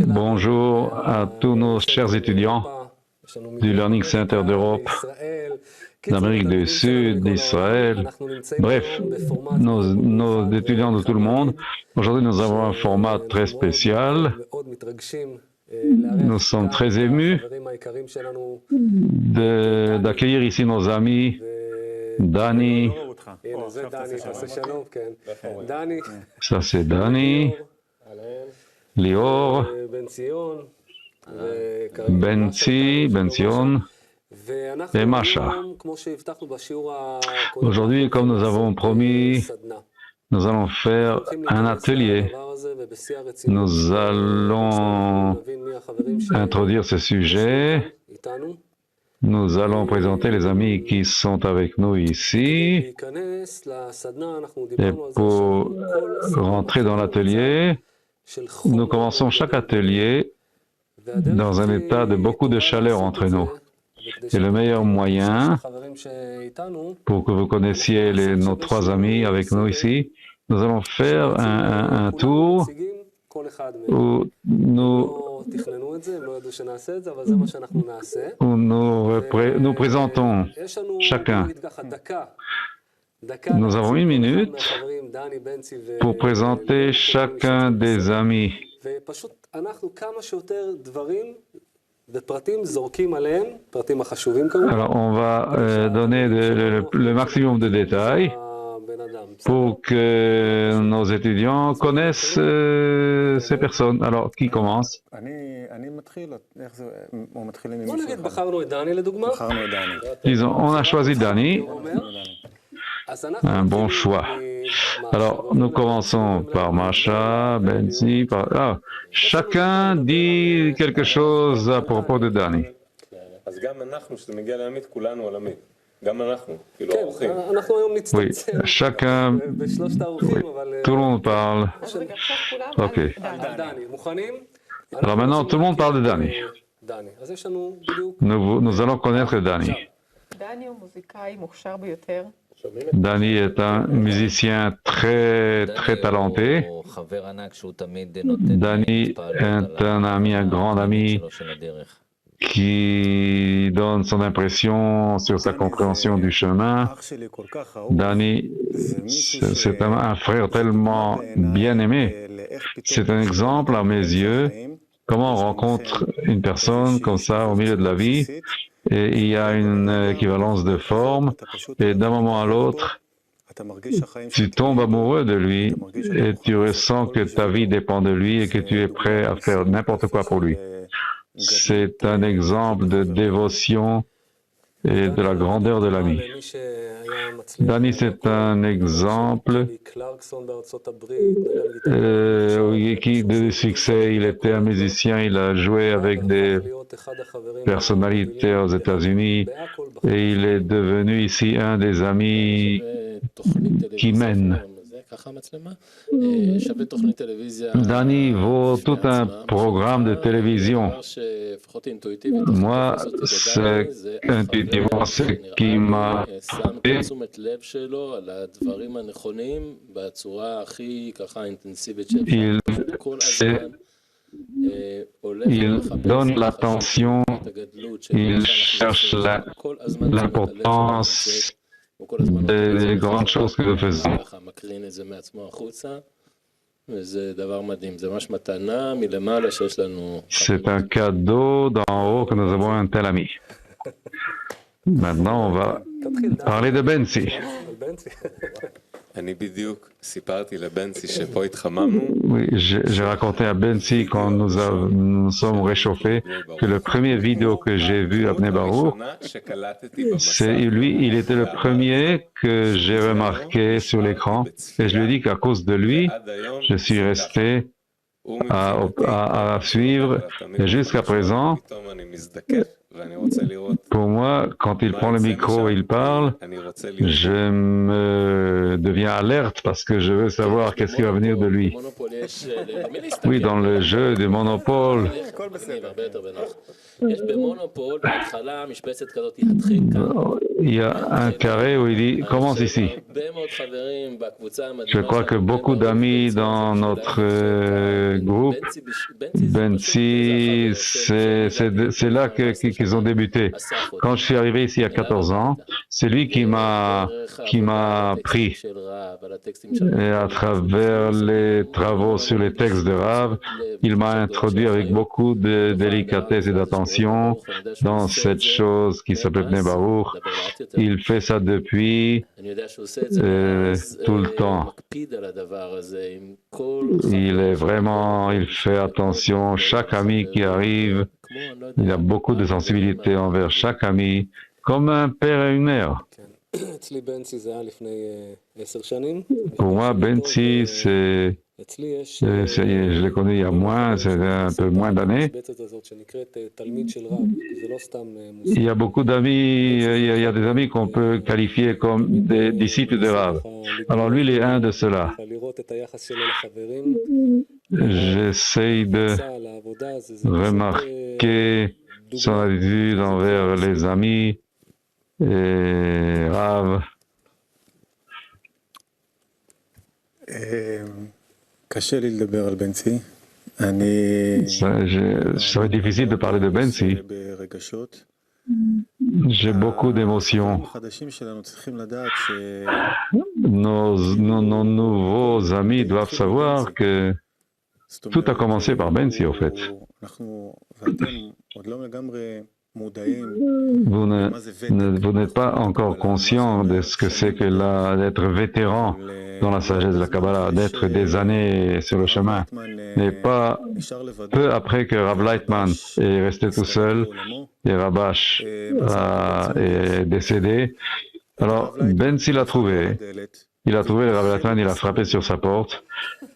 Bonjour à tous nos chers étudiants du Learning Center d'Europe, d'Amérique du Sud, d'Israël, bref, nos étudiants de tout le monde. Aujourd'hui, nous avons un format très spécial. Nous sommes très émus d'accueillir ici nos amis Dani. Ça c'est Dani, Lior, Ben-Sion et Masha. Aujourd'hui, comme nous avons promis, nous allons faire un atelier. Nous allons introduire ce sujet. Nous allons présenter les amis qui sont avec nous ici. Et pour rentrer dans l'atelier, nous commençons chaque atelier dans un état de beaucoup de chaleur entre nous. Et le meilleur moyen pour que vous connaissiez nos trois amis avec nous ici, nous allons faire un tour où nous présentons chacun. Nous avons 1 minute pour présenter chacun des amis. Alors, on va donner le maximum de détails pour que nos étudiants connaissent ces personnes. Alors, qui commence? Disons, on a choisi Dani. Un bon choix. Alors, nous commençons par Masha, Benzi, chacun dit quelque chose à propos de Dani. Oui, chacun, tout le monde parle. Ok. Alors maintenant, tout le monde parle de Dani. Nous allons connaître Dani. Dani est un musicien très talenté. Dani est un ami, un grand ami qui donne son impression sur sa compréhension du chemin. Dani, c'est un frère tellement bien aimé. C'est un exemple à mes yeux, comment on rencontre une personne comme ça au milieu de la vie, et il y a une équivalence de forme, et d'un moment à l'autre, tu tombes amoureux de lui, et tu ressens que ta vie dépend de lui, et que tu es prêt à faire n'importe quoi pour lui. C'est un exemple de dévotion et de la grandeur de l'ami. Dani, c'est un exemple de succès. Il était un musicien, il a joué avec des personnalités aux États-Unis et il est devenu ici un des amis qui mène. Dani vaut tout un programme de télévision. Moi, c'est intuitivement ce qui m'a frappé. Il donne l'attention, il cherche l'importance des grandes choses que nous faisons. C'est un cadeau d'en haut que nous avons un tel ami. Maintenant, on va parler de Benzi. Oui, j'ai raconté à Benzi quand nous sommes réchauffés que le premier vidéo que j'ai vu à Bnei Baruch, c'est lui, il était le premier que j'ai remarqué sur l'écran et je lui ai dit qu'à cause de lui, je suis resté à suivre et jusqu'à présent, pour moi, quand il prend le micro et il parle, je me deviens alerte parce que je veux savoir qu'est-ce qui va venir de lui. Oui, dans le jeu de Monopole, il y a un carré où il dit « Commence ici ». Je crois que beaucoup d'amis dans notre groupe, Bensi, c'est là qu'ils ont débuté. Quand je suis arrivé ici à 14 ans, c'est lui qui m'a pris. Et à travers les travaux sur les textes de Rav, il m'a introduit avec beaucoup de délicatesse et d'attention dans cette chose qui s'appelle Bnei Baruch. Il fait ça depuis tout le temps. Il fait attention, chaque ami qui arrive, il a beaucoup de sensibilité envers chaque ami, comme un père et une mère. Pour moi, Bensi, je l'ai connu il y a c'est un peu moins d'années. Il y a beaucoup d'amis, il y a des amis qu'on peut qualifier comme des disciples de Rav. Alors lui, il est un de ceux-là. J'essaye de remarquer son attitude envers les amis et Rav. Serait difficile de parler de Bensi. J'ai beaucoup d'émotions. Nos nouveaux amis doivent savoir que tout a commencé par Bensi, en fait. Vous n'êtes pas encore conscient de ce que c'est que d'être vétéran dans la sagesse de la Kabbalah, d'être des années sur le chemin. Mais pas peu après que Rav Lightman est resté tout seul et Rabash est décédé. Alors Bensi l'a trouvé. Il a trouvé le Rav Lightman, il a frappé sur sa porte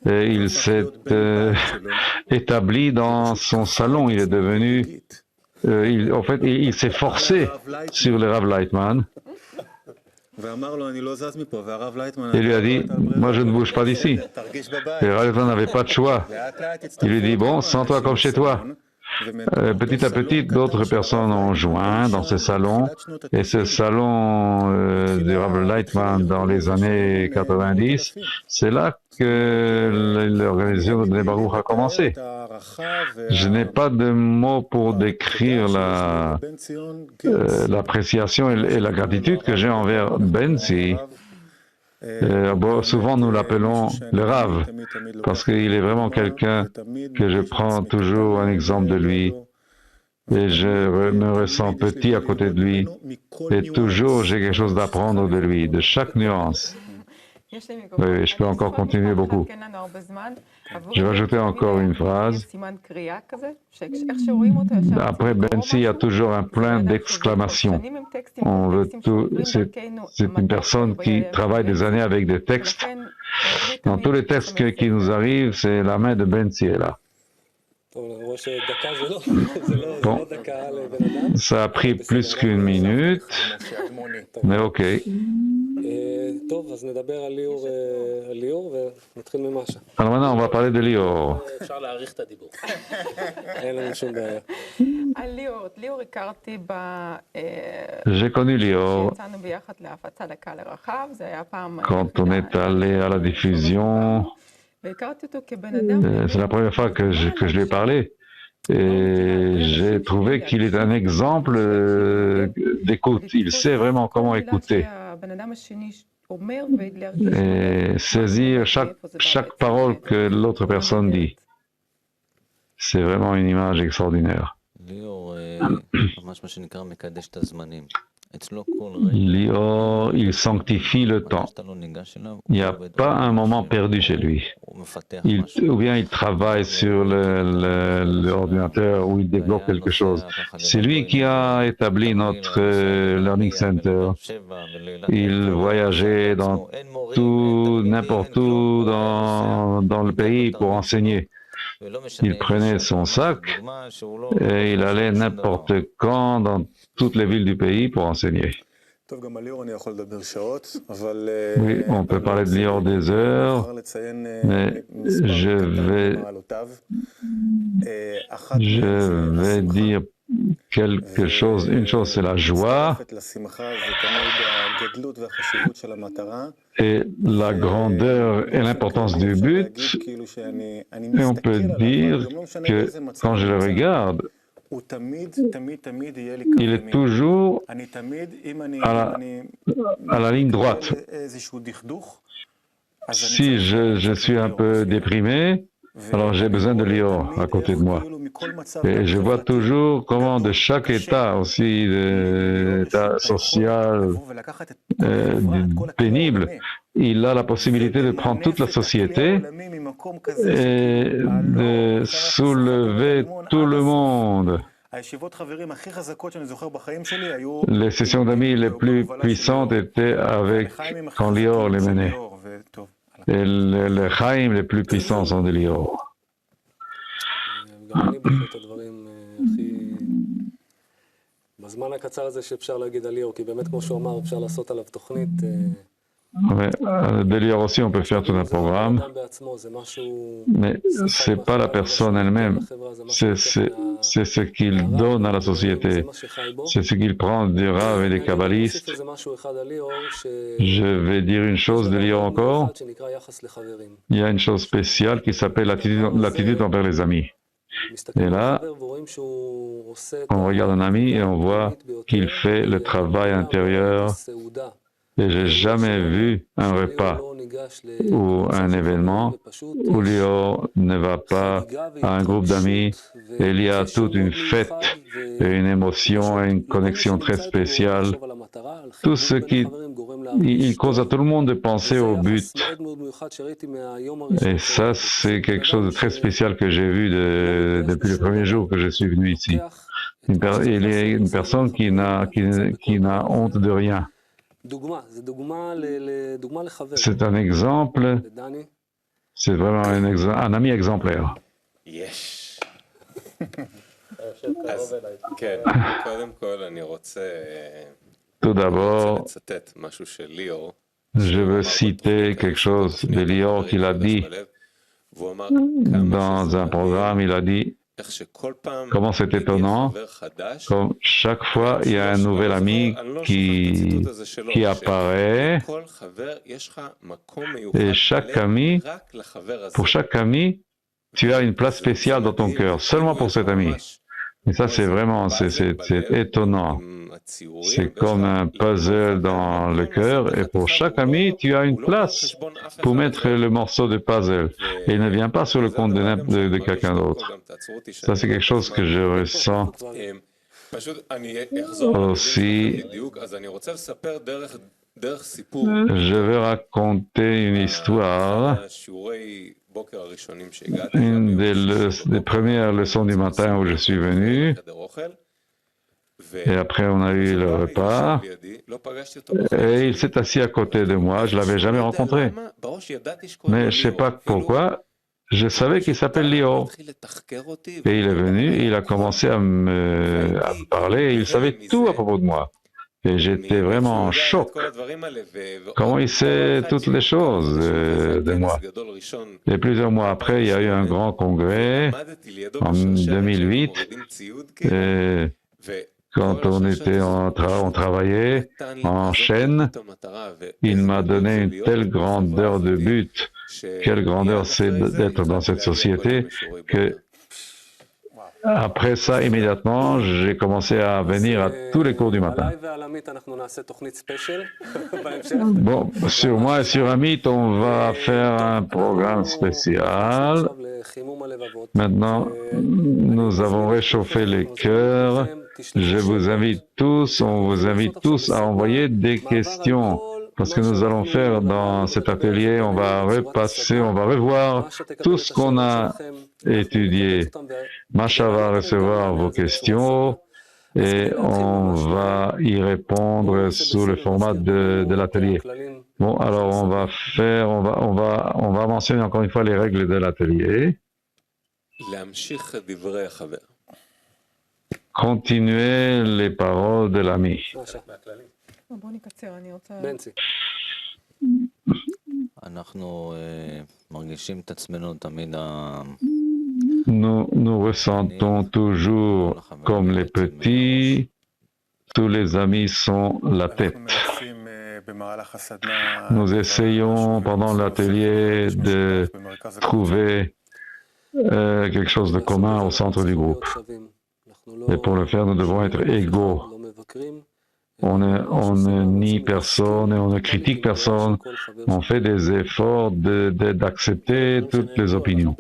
et il s'est établi dans son salon. Il est devenu il s'est forcé sur le Rav Lightman et lui a dit « Moi je ne bouge pas d'ici ». Et Rav Lightman n'avait pas de choix. Il lui dit « Bon, sens-toi comme chez toi ». Petit à petit, d'autres personnes ont joint dans ce salon, et ce salon du Rav Lightman dans les années 90, c'est là que l'organisation de Bnei Baruch a commencé. Je n'ai pas de mots pour décrire l'appréciation et la gratitude que j'ai envers Bensi. Souvent nous l'appelons le Rav, parce qu'il est vraiment quelqu'un que je prends toujours un exemple de lui, et je me ressens petit à côté de lui, et toujours j'ai quelque chose d'apprendre de lui, de chaque nuance. Oui, je peux encore continuer beaucoup. Je vais ajouter encore une phrase. Après Bensi, il y a toujours un plein d'exclamations. C'est une personne qui travaille des années avec des textes. Dans tous les textes qui nous arrivent, c'est la main de Bensi est là. Bon, ça a pris plus qu'une minute, mais ok. Alors maintenant, on va parler de Lior. J'ai connu Lior quand on est allé à la diffusion. C'est la première fois que je lui ai parlé. Et j'ai trouvé qu'il est un exemple d'écoute. Il sait vraiment comment écouter. Et saisir chaque parole que l'autre personne dit. C'est vraiment une image extraordinaire. Lior, il sanctifie le temps. Il n'y a pas un moment perdu chez lui. Ou bien il travaille sur l'ordinateur ou il développe quelque chose. C'est lui qui a établi notre Learning Center. Il voyageait dans n'importe où dans le pays pour enseigner. Il prenait son sac et il allait n'importe quand dans toutes les villes du pays pour enseigner. Oui, on peut parler de Lior des heures, mais je vais dire une chose c'est la joie et la grandeur et l'importance du but. Et on peut dire que quand je le regarde, il est toujours à la ligne droite. Si je suis un peu déprimé, alors j'ai besoin de Lior à côté de moi. Et je vois toujours comment de chaque état, aussi état social pénible, il a la possibilité de prendre toute la société et de soulever tout le monde. Les sessions d'amis les plus puissantes étaient avec quand Lior les menait. Et les Chaim les plus puissants sont de Lior. בזמן הקצר הזה שאפשר להגיד על ליאור, כי באמת כמו שהוא אמר, אפשר לעשות עליו תוכנית. De Lior aussi, on peut faire tout un programme, mais ce n'est pas la personne elle-même, c'est ce qu'il donne à la société, c'est ce qu'il prend des Rav et des Kabbalistes. Je vais dire une chose de Lior encore, il y a une chose spéciale qui s'appelle l'attitude envers les amis. Et là, on regarde un ami et on voit qu'il fait le travail intérieur. Et j'ai jamais vu un repas ou un événement où Lior ne va pas à un groupe d'amis et il y a toute une fête et une émotion et une connexion très spéciale. Tout ce il cause à tout le monde de penser au but. Et ça, c'est quelque chose de très spécial que j'ai vu depuis le premier jour que je suis venu ici. Il est une personne qui n'a honte de rien. C'est un exemple, c'est vraiment un ami exemplaire. Yes. Tout d'abord, je veux citer quelque chose de Lior qu'il a dit dans un programme. Il a dit comment c'est étonnant, comme chaque fois il y a un nouvel ami qui apparaît, et pour chaque ami, tu as une place spéciale dans ton cœur, seulement pour cet ami. Et ça, c'est vraiment, c'est étonnant. C'est comme un puzzle dans le cœur, et pour chaque ami, tu as une place pour mettre le morceau de puzzle. Et il ne vient pas sur le compte de quelqu'un d'autre. Ça, c'est quelque chose que je ressens aussi. Je vais raconter une histoire. Une des premières leçons du matin où je suis venu, et après on a eu le repas, et il s'est assis à côté de moi, je ne l'avais jamais rencontré, mais je ne sais pas pourquoi, je savais qu'il s'appelle Lior, et il est venu, il a commencé à me parler, et il savait tout à propos de moi. Et j'étais vraiment en choc. Comment il sait toutes les choses de moi? Et plusieurs mois après, il y a eu un grand congrès en 2008. Et quand on travaillait en chaîne, il m'a donné une telle grandeur de but. Quelle grandeur c'est d'être dans cette société que après ça, immédiatement, j'ai commencé à venir à tous les cours du matin. Bon, sur moi et sur Amit, on va faire un programme spécial. Maintenant, nous avons réchauffé les cœurs. Je vous invite tous, on vous invite tous à envoyer des questions. Parce que nous allons faire dans cet atelier, on va repasser, on va revoir tout ce qu'on a étudié. Masha va recevoir vos questions et on va y répondre sous le format de l'atelier. Bon, alors on va mentionner encore une fois les règles de l'atelier. Continuer les paroles de l'ami. אנחנו מרגישים את עצמנו תמיד nous ressentons toujours comme les petits, tous les amis sont la tête. Nous essayons pendant l'atelier de trouver quelque chose de commun au centre du groupe. Et pour le faire, nous devons être égaux. On ne nie personne et on ne critique personne. On fait des efforts d'accepter toutes les opinions.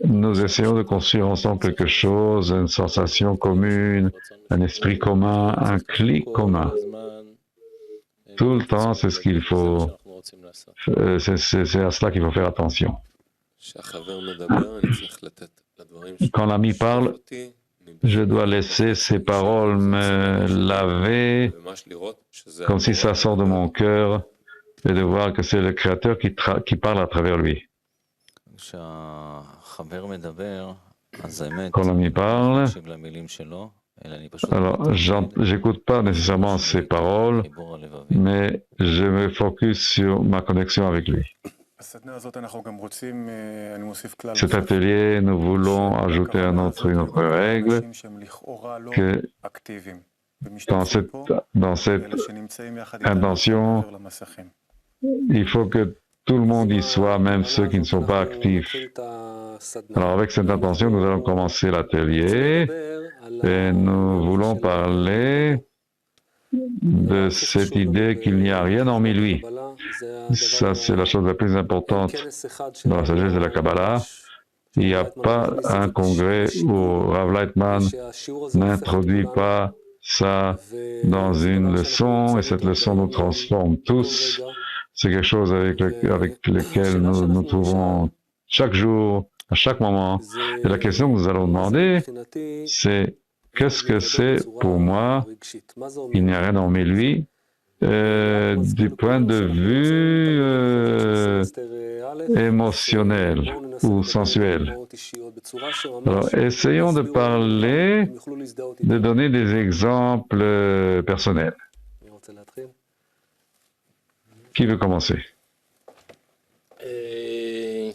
Nous essayons de construire ensemble quelque chose, une sensation commune, un esprit commun, un clic commun. Tout le temps, c'est ce qu'il faut. C'est à cela qu'il faut faire attention. Quand l'ami parle, je dois laisser ses paroles me laver comme si ça sort de mon cœur et de voir que c'est le Créateur qui parle à travers lui. Quand l'ami parle, alors j'écoute pas nécessairement ses paroles, mais je me focus sur ma connexion avec lui. Cet atelier, nous voulons ajouter une autre règle, que dans cette intention, il faut que tout le monde y soit, même ceux qui ne sont pas actifs. Alors avec cette intention, nous allons commencer l'atelier et nous voulons parler de cette idée qu'il n'y a rien hormis lui. Ça, c'est la chose la plus importante dans la sagesse de la Kabbalah. Il n'y a pas un congrès où Rav Lightman n'introduit pas ça dans une leçon, et cette leçon nous transforme tous. C'est quelque chose avec lequel nous nous trouvons chaque jour, à chaque moment. Et la question que nous allons demander, c'est qu'est-ce que c'est pour moi? Il n'y a rien hormis lui. Du point de vue émotionnel ou sensuel. Alors, essayons de parler, de donner des exemples personnels. Qui veut commencer? Il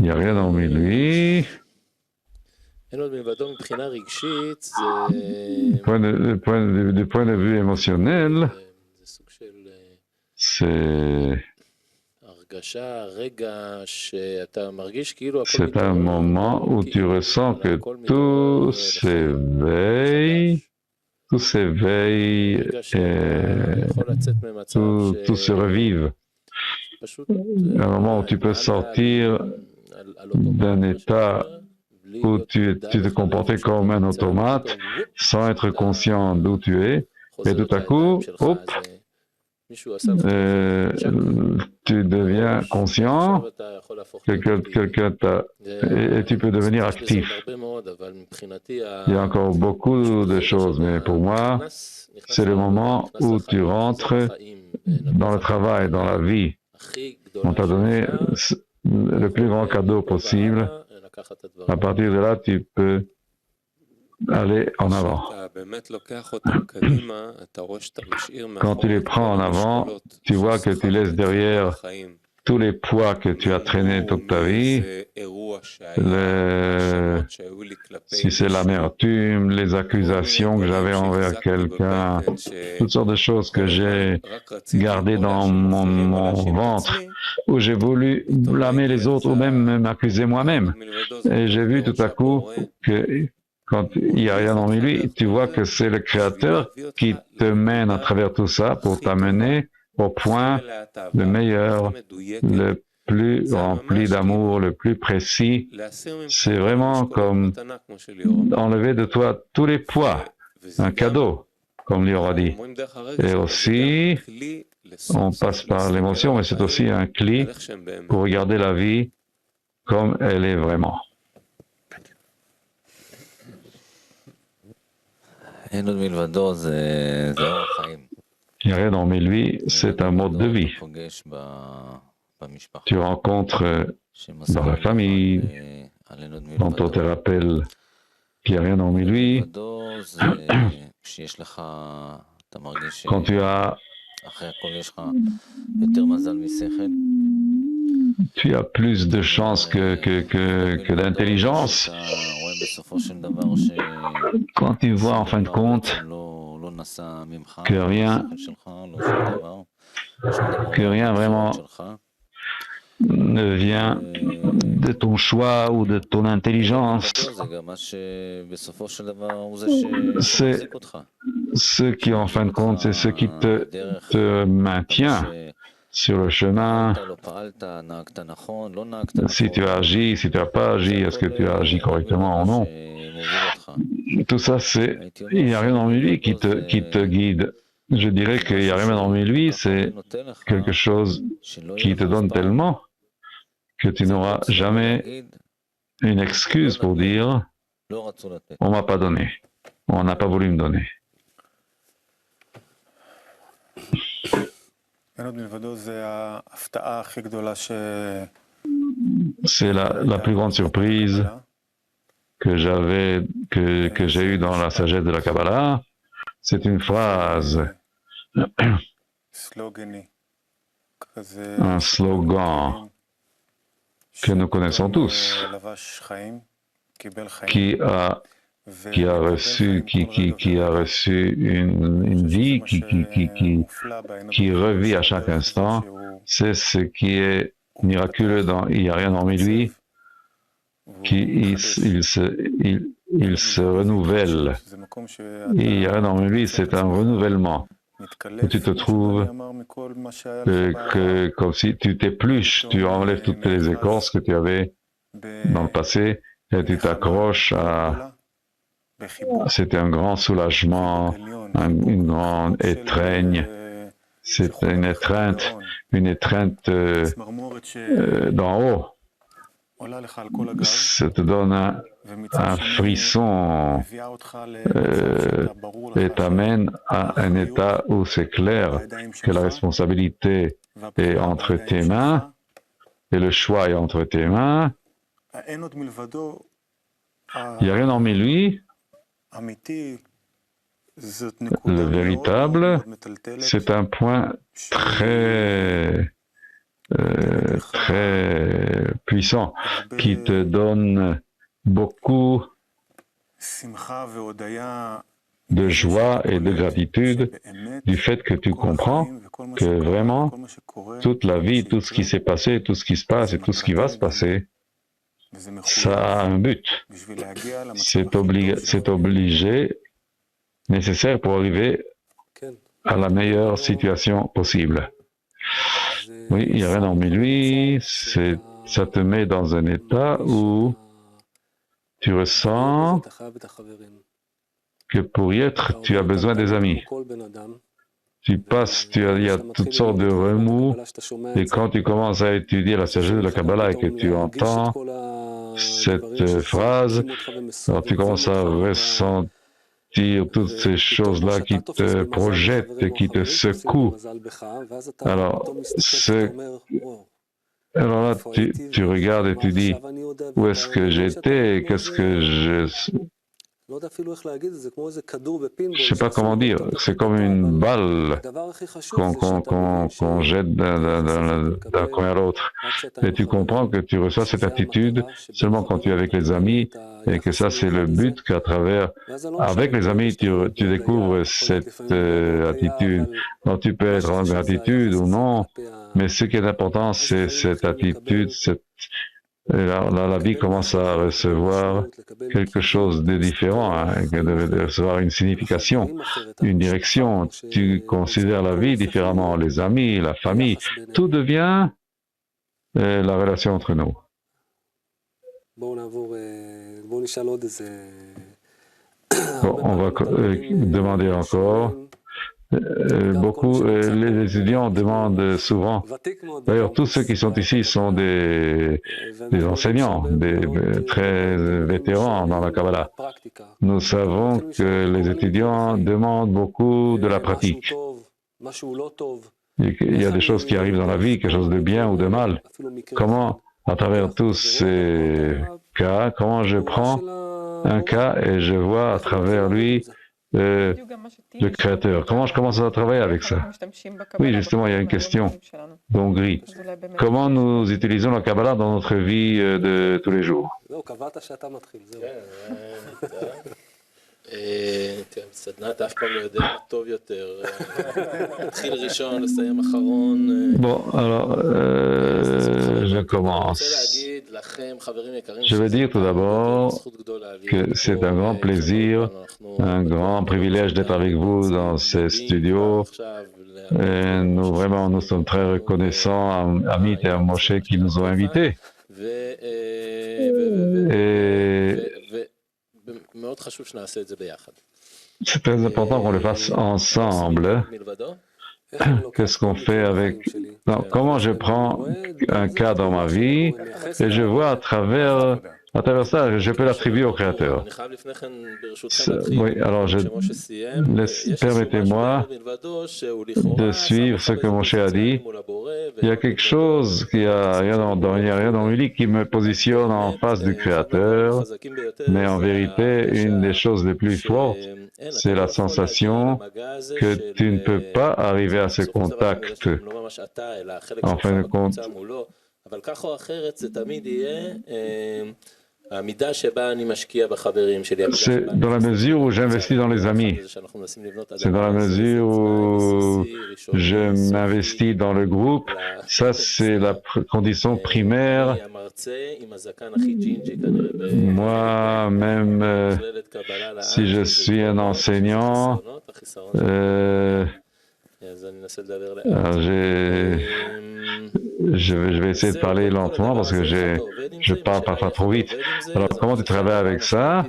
n'y a rien hormis lui. Du point de vue émotionnel, c'est un moment où tu ressens que tout s'éveille, tout se revive. Un moment où tu peux sortir d'un état où tu te comportais comme un automate, sans être conscient d'où tu es, et tout à coup, hop, tu deviens conscient, quelqu'un t'a, et tu peux devenir actif. Il y a encore beaucoup de choses, mais pour moi, c'est le moment où tu rentres dans le travail, dans la vie. On t'a donné le plus grand cadeau possible. À partir de là, tu peux aller en avant. Quand tu les prends en avant, tu vois que tu laisses derrière tous les poids que tu as traînés toute ta vie, si c'est l'amertume, les accusations que j'avais envers quelqu'un, toutes sortes de choses que j'ai gardées dans mon ventre, où j'ai voulu blâmer les autres ou même m'accuser moi-même. Et j'ai vu tout à coup que quand il n'y a rien en lui, tu vois que c'est le Créateur qui te mène à travers tout ça pour t'amener au point le meilleur, le plus rempli d'amour, le plus précis. C'est vraiment comme enlever de toi tous les poids, un cadeau, comme lui aura dit. Et aussi, on passe par l'émotion, mais c'est aussi un clé pour regarder la vie comme elle est vraiment. Il n'y a rien hormis lui, c'est un mode de vie. Tu rencontres dans la famille, dont on te rappelle qu'il n'y a rien hormis lui. Quand tu as tu as plus de chance que d'intelligence. Quand tu vois en fin de compte que rien vraiment ne vient de ton choix ou de ton intelligence, c'est ce qui en fin de compte, c'est ce qui te maintient sur le chemin. Si tu as agi, si tu n'as pas agi, est-ce que tu as agi correctement ou non? Tout ça, il n'y a rien dans lui qui te guide. Je dirais qu'il n'y a rien dans lui, c'est quelque chose qui te donne tellement que tu n'auras jamais une excuse pour dire « on m'a pas donné, on n'a pas voulu me donner ». C'est la plus grande surprise que j'ai eue dans la sagesse de la Kabbalah. C'est une phrase, un slogan que nous connaissons tous, qui a reçu une vie, qui revit à chaque instant. C'est ce qui est miraculeux, il n'y a rien hormis lui, il se renouvelle. Il n'y a rien hormis lui, c'est un renouvellement. Où tu te trouves comme si tu t'épluches, tu enlèves toutes les écorces que tu avais dans le passé et tu t'accroches à... C'est un grand soulagement, une grande étreigne, c'est une étreinte d'en haut. Ça te donne un frisson et t'amène à un état où c'est clair que la responsabilité est entre tes mains et le choix est entre tes mains. Il n'y a rien hormis lui. Le véritable, c'est un point très puissant qui te donne beaucoup de joie et de gratitude du fait que tu comprends que vraiment toute la vie, tout ce qui s'est passé, tout ce qui se passe et tout ce qui va se passer, ça a un but. C'est obligé, nécessaire pour arriver à la meilleure situation possible. Oui, il n'y a rien hormis lui, ça te met dans un état où tu ressens que pour y être, tu as besoin des amis. Il y a toutes sortes de remous, et quand tu commences à étudier la sagesse de la Kabbalah et que tu entends cette phrase, alors tu commences à ressentir toutes ces choses-là qui te projettent et qui te secouent. Alors là, tu regardes et tu dis, où est-ce que j'étais, qu'est-ce que je sais pas comment dire, c'est comme une balle qu'on jette d'un coin à l'autre. Et tu comprends que tu reçois cette attitude seulement quand tu es avec les amis, et que ça c'est le but qu'à travers, avec les amis, tu découvres cette attitude. Donc tu peux être en gratitude ou non, mais ce qui est important, c'est cette attitude, et là, la vie commence à recevoir quelque chose de différent, hein, de recevoir une signification, une direction. Tu considères la vie différemment, les amis, la famille, tout devient la relation entre nous. Bon, on va demander encore. Beaucoup, les étudiants demandent souvent, d'ailleurs tous ceux qui sont ici sont des enseignants, très vétérans dans la Kabbalah. Nous savons que les étudiants demandent beaucoup de la pratique. Il y a des choses qui arrivent dans la vie, quelque chose de bien ou de mal. Comment, à travers tous ces cas, comment je prends un cas et je vois à travers lui le Créateur. Comment je commence à travailler avec ça? Oui, justement, il y a une question d'Hongrie. Comment nous utilisons la Kabbalah dans notre vie de tous les jours? Bon, alors, je commence. Je veux dire tout d'abord que c'est un grand plaisir, un grand privilège d'être avec vous dans ces studios. Et nous sommes très reconnaissants à Amit et à Moshe qui nous ont invités. Et c'est très important qu'on le fasse ensemble. Qu'est-ce qu'on fait avec... Non, comment je prends un cas dans ma vie et je vois à travers ça, je peux l'attribuer au Créateur. Oui, alors permettez-moi de suivre ce que Moshe a dit. Il y a quelque chose, il n'y a rien dans le lit qui me positionne en face du Créateur, mais en vérité, une des choses les plus fortes, c'est la sensation que tu ne peux pas arriver à ce contact. En fin de compte, c'est dans la mesure où j'investis dans les amis. C'est dans la mesure où je m'investis dans le groupe. Ça, c'est la condition primaire. Moi, même si je suis un enseignant, je vais essayer de parler lentement parce que je parle parfois trop vite. Alors, comment tu travailles avec ça?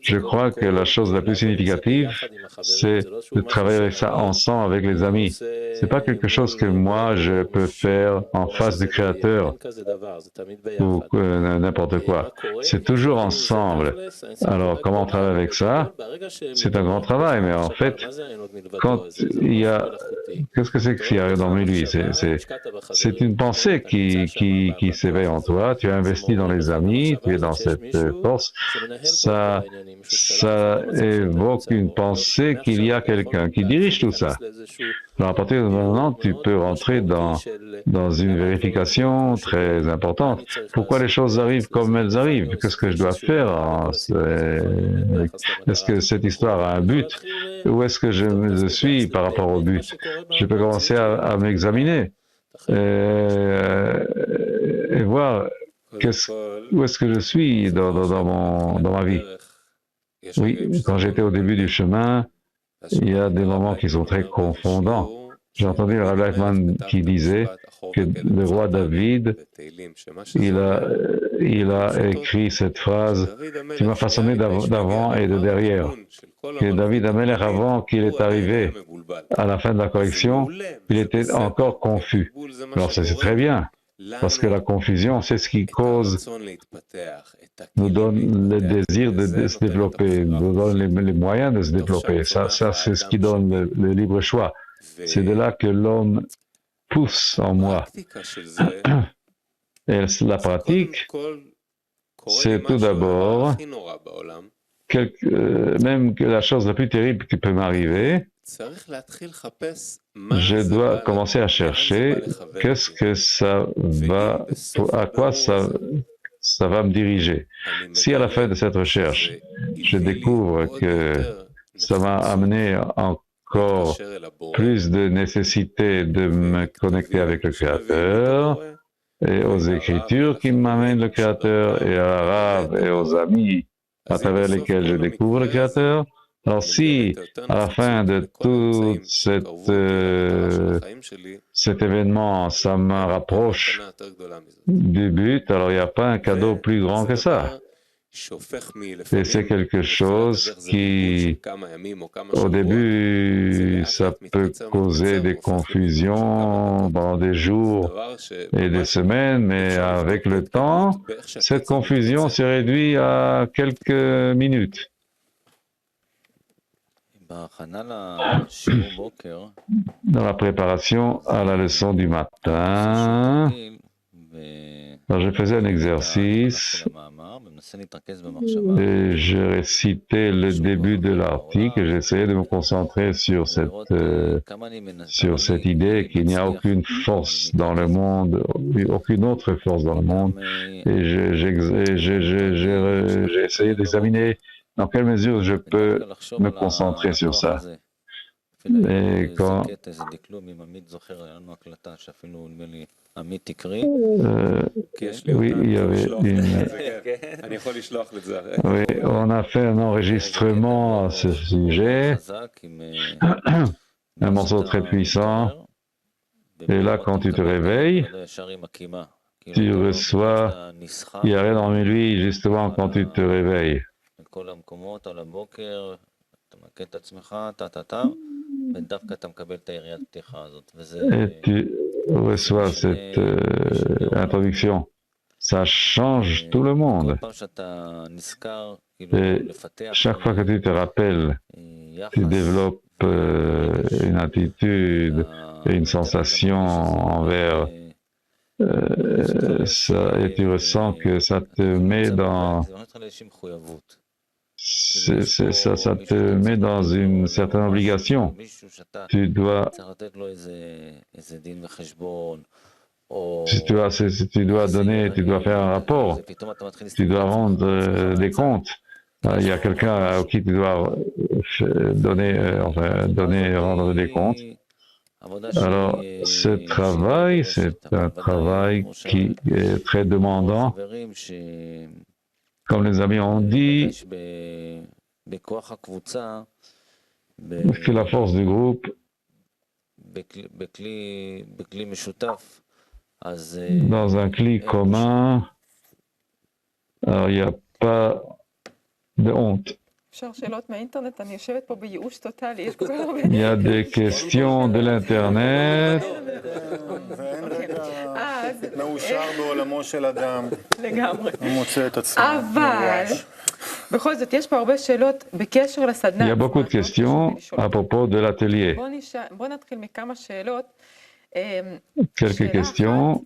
Je crois que la chose la plus significative, c'est de travailler avec ça ensemble avec les amis. C'est pas quelque chose que moi je peux faire en face du Créateur ou n'importe quoi. C'est toujours ensemble. Alors, comment on travaille avec ça? C'est un grand travail, mais en fait, quand il y a... Qu'est-ce que c'est qu'il y a dans lui? C'est une pensée qui s'éveille en toi. Tu as investi dans les amis, tu es dans cette force. Ça évoque une pensée qu'il y a quelqu'un qui dirige tout ça. Alors à partir de maintenant, tu peux rentrer dans une vérification très importante. Pourquoi les choses arrivent comme elles arrivent? Qu'est-ce que je dois faire? Est-ce que cette histoire a un but? Où est-ce que je suis par rapport au but? Je peux commencer à m'examiner et voir où est-ce que je suis dans ma vie. Oui, quand j'étais au début du chemin, il y a des moments qui sont très confondants. J'ai entendu le Rabbi Nachman qui disait que le roi David, il a écrit cette phrase « Tu m'as façonné d'avant et de derrière ». Que David Amelech, avant qu'il est arrivé à la fin de la correction, il était encore confus. Alors c'est très bien, parce que la confusion, c'est ce qui cause, nous donne le désir de se développer, nous donne les moyens de se développer. Ça c'est ce qui donne le libre choix. C'est de là que l'homme pousse en moi. Et la pratique, c'est tout d'abord, même que la chose la plus terrible qui peut m'arriver, je dois commencer à chercher qu'est-ce que à quoi ça va me diriger. Si à la fin de cette recherche, je découvre que ça m'a amené encore plus de nécessité de me connecter avec le Créateur et aux Écritures qui m'amènent le Créateur et à l'Arabe et aux amis à travers lesquels je découvre le Créateur. Alors si, à la fin de tout cet événement, ça me rapproche du but, alors il n'y a pas un cadeau plus grand que ça. Et c'est quelque chose qui, au début, ça peut causer des confusions pendant des jours et des semaines, mais avec le temps, cette confusion se réduit à quelques minutes. Dans la préparation à la leçon du matin, alors je faisais un exercice Et j'ai récité le début de l'article, j'essayais de me concentrer sur cette idée qu'il n'y a aucune force dans le monde, aucune autre force dans le monde. Et j'ai essayé d'examiner dans quelle mesure je peux me concentrer sur ça. Et quand oui, il y avait oui, on a fait un enregistrement à ce sujet, un morceau très puissant. Et là, quand tu te réveilles, tu reçois, il y a rien dans lui justement quand tu te réveilles. Et tu reçois cette introduction. Ça change tout le monde. Et chaque fois que tu te rappelles, tu développes une attitude et une sensation envers ça, et tu ressens que ça te met dans ça te met dans une certaine obligation. Tu dois donner, tu dois faire un rapport, tu dois rendre des comptes. Il y a quelqu'un à qui tu dois rendre des comptes. Alors, ce travail, c'est un travail qui est très demandant. Comme les amis ont dit, que la force du groupe, dans un clic commun, alors il n'y a pas de honte. Il y a des questions de l'Internet. Il y a beaucoup de questions à propos de l'atelier. Quelques questions.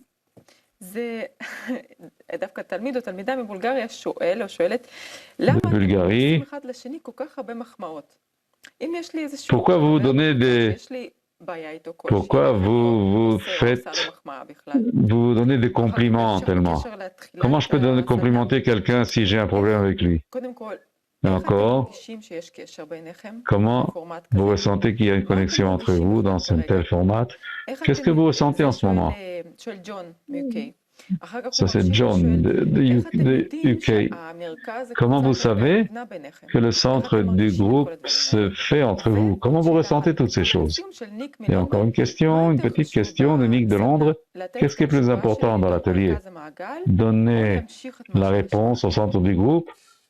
De Bulgarie. Pourquoi vous donnez pourquoi vous donnez des compliments tellement? Comment je peux complimenter quelqu'un si j'ai un problème avec lui? Et encore, comment vous ressentez qu'il y a une connexion entre vous dans un tel format? Qu'est-ce que vous ressentez en ce moment? Ça, c'est John de UK. Comment vous savez que le centre du groupe se fait entre vous? Comment vous ressentez toutes ces choses? Et encore une question, une petite question de Nick de Londres. Qu'est-ce qui est plus important dans l'atelier? Donner la réponse au centre du groupe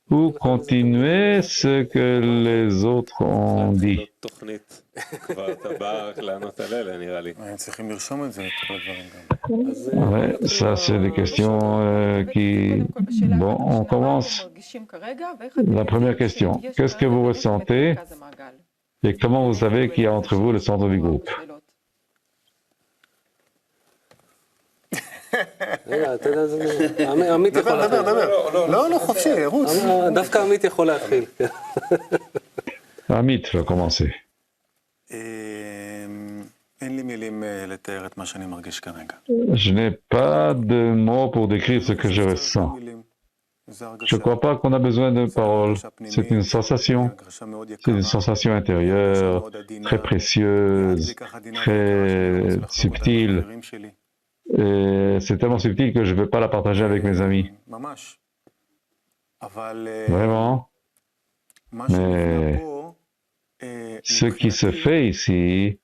ou continuer ce que les autres ont dit? Ouais, ça, c'est des questions qui... Bon, on commence. La première question. Qu'est-ce que vous ressentez et comment vous savez qu'il y a entre vous le centre du groupe? Amit va commencer. Je n'ai pas de mots pour décrire ce que je ressens. Je ne crois pas qu'on a besoin de paroles. C'est une sensation. C'est une sensation intérieure, très précieuse, très subtile. Et c'est tellement subtil que je ne veux pas la partager avec mes amis. Vraiment. Mais ce qui se fait ici,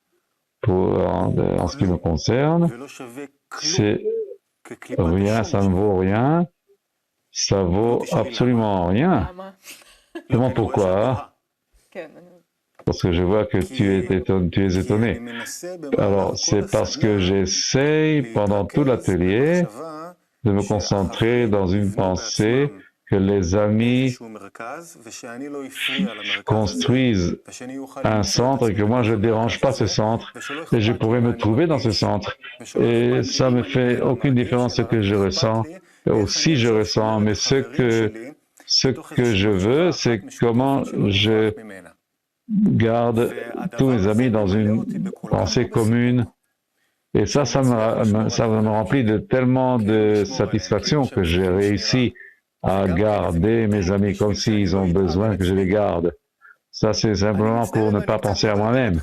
en ce qui me concerne, c'est rien, ça ne vaut rien, ça vaut absolument rien. Comment pourquoi? Parce que je vois que tu es étonné. Alors, c'est parce que j'essaye pendant tout l'atelier de me concentrer dans une pensée que les amis construisent un centre et que moi je ne dérange pas ce centre et je pourrais me trouver dans ce centre. Et ça ne me fait aucune différence ce que je ressens aussi je ressens, mais ce que je veux, c'est comment je garde tous mes amis dans une pensée commune. Et ça me remplit de tellement de satisfaction que j'ai réussi à garder mes amis comme s'ils ont besoin que je les garde. Ça, c'est simplement pour ne pas penser à moi-même.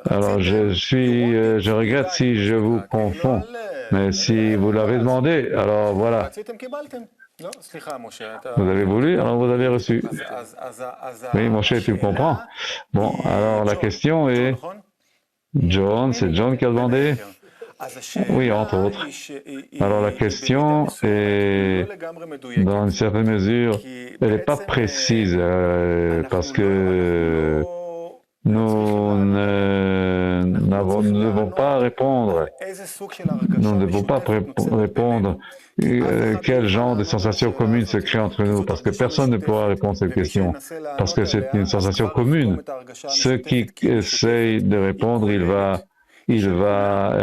Alors, je regrette si je vous confonds, mais si vous l'avez demandé, alors voilà. Vous avez voulu, alors vous avez reçu. Oui, Moshe, tu comprends. Bon, alors la question est, John, c'est John qui a demandé? Oui, entre autres. Alors la question est, dans une certaine mesure, elle n'est pas précise, parce que nous ne devons pas répondre. Nous ne devons pas répondre quel genre de sensation commune se crée entre nous, parce que personne ne pourra répondre à cette question, parce que c'est une sensation commune. Ceux qui essayent de répondre, il va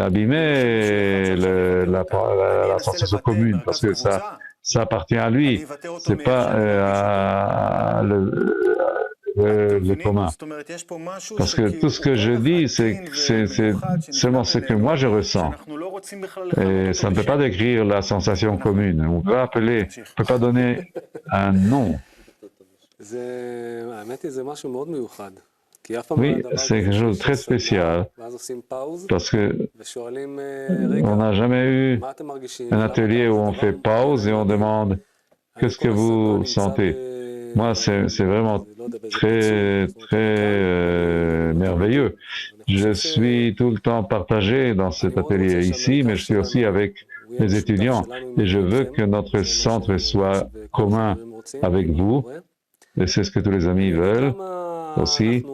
abîmer la sensation commune, parce que ça appartient à lui, c'est pas le commun. Parce que tout ce que je dis, c'est seulement ce que moi je ressens. Et ça ne peut pas décrire la sensation commune. On peut peut pas donner un nom. Oui, c'est quelque chose de très spécial, parce que on n'a jamais eu un atelier où on fait pause et on demande « Qu'est-ce que vous sentez ?» Moi, c'est vraiment très merveilleux. Je suis tout le temps partagé dans cet atelier ici, mais je suis aussi avec les étudiants, et je veux que notre centre soit commun avec vous, et c'est ce que tous les amis veulent aussi.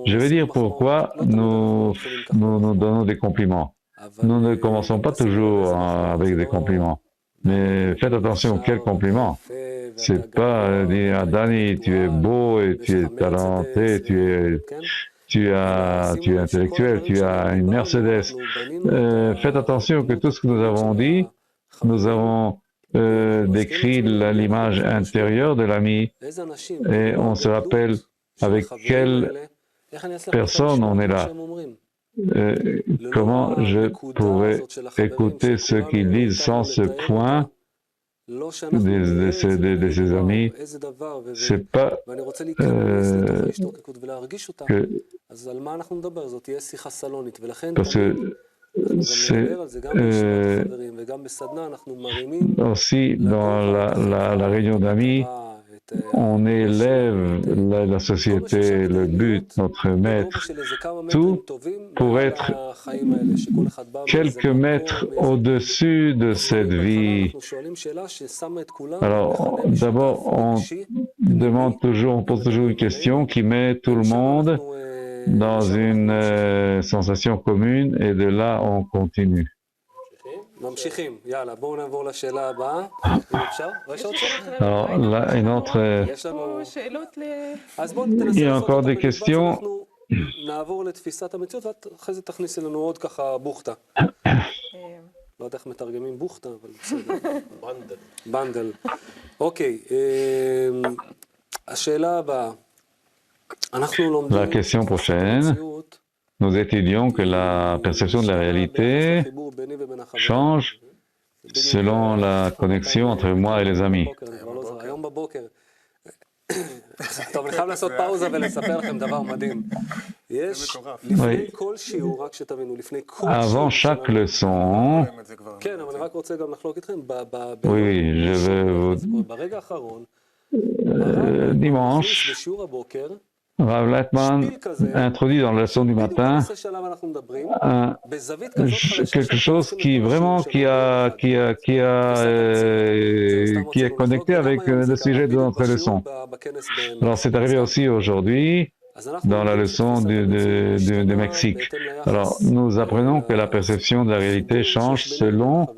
Je vais dire pourquoi nous donnons des compliments. Nous ne commençons pas toujours avec des compliments, mais faites attention, quels compliments. C'est pas dire à Dani, tu es beau et tu es talenté, tu es intellectuel, tu as une Mercedes. Faites attention que tout ce que nous avons dit, nous avons décrit l'image intérieure de l'ami et on se rappelle avec quelle personne on est là. Comment je pourrais écouter ce qu'ils disent sans ce point de ses amis? C'est pas parce que c'est aussi dans la réunion d'amis, on élève la société, le but, notre maître, tout pour être quelques mètres au-dessus de cette vie. Alors, d'abord, on pose toujours une question qui met tout le monde dans une sensation commune, et de là, on continue. Alors là, une autre... Il y a encore des questions. לא יודע איך מתרגמים בוכתה, אבל בסדר. בנדל. אוקיי, השאלה הבאה. אנחנו לומדים... La question prochaine. Nous étudions que la perception de la réalité change selon la connexion entre moi et les amis. טוב, אני חייב לעשות פאוזה ולספר לכם דבר מדהים. יש, לפני כל שיעור, רק שתבינו, לפני כל שיעור... Avant chaque leçon... כן, אבל אני רק רוצה גם לחלוק איתכם, ברגע האחרון, dimanche, בשיעור הבוקר, Rav Lightman introduit dans la leçon du matin quelque chose qui vraiment est connecté avec le sujet de notre leçon. Alors c'est arrivé aussi aujourd'hui dans la leçon de Mexique. Alors nous apprenons que la perception de la réalité change selon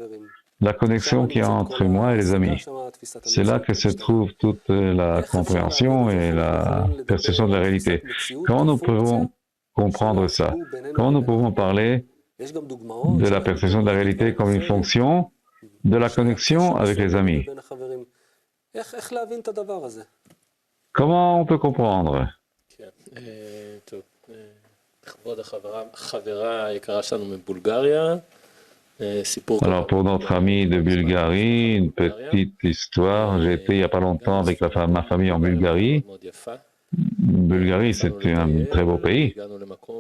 la connexion qu'il y a entre moi et les amis. C'est là que se trouve toute la compréhension et la perception de la réalité. Comment nous pouvons comprendre ça? Comment nous pouvons parler de la perception de la réalité comme une fonction de la connexion avec les amis. Comment on peut comprendre? Alors, pour notre ami de Bulgarie, une petite histoire. J'ai été il n'y a pas longtemps avec ma famille en Bulgarie. Bulgarie, c'est un très beau pays.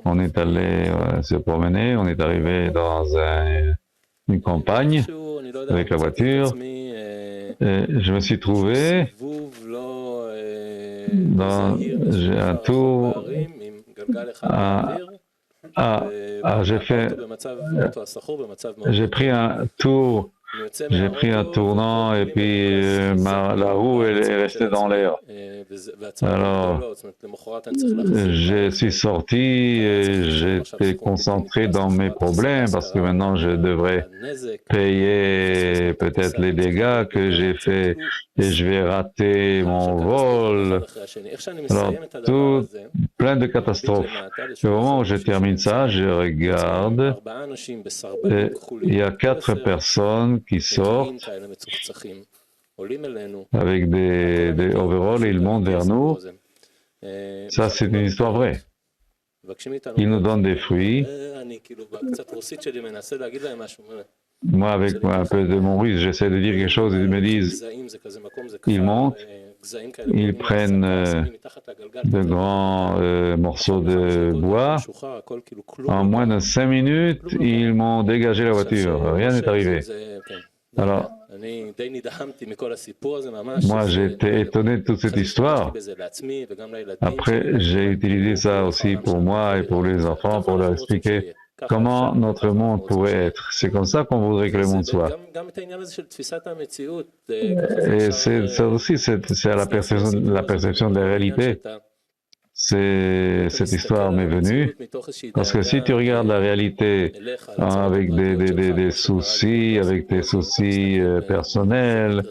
On est allé se promener, on est arrivé dans une campagne avec la voiture. Et je me suis trouvé dans un tour j'ai pris un tour, j'ai pris un tournant et puis la roue elle est restée dans l'air. Alors, je suis sorti et j'étais concentré dans mes problèmes parce que maintenant je devrais payer peut-être les dégâts que j'ai faits et je vais rater mon vol. Alors, tout plein de catastrophes. Au moment où je termine ça, je regarde et il y a 4 personnes qui sortent avec des overalls et ils montent vers nous. Ça, c'est une histoire vraie. Ils nous donnent des fruits. Moi, avec un peu de mon russe, j'essaie de dire quelque chose et ils me disent, ils montent, ils prennent de grands morceaux de bois. En moins de 5 minutes, ils m'ont dégagé la voiture. Rien n'est arrivé. Alors, moi, j'ai été étonné de toute cette histoire. Après, j'ai utilisé ça aussi pour moi et pour les enfants, pour leur expliquer comment notre monde pourrait être. C'est comme ça qu'on voudrait que le monde soit. Et ça aussi, c'est la perception de la réalité. Cette histoire m'est venue, parce que si tu regardes la réalité avec des soucis, avec des soucis personnels,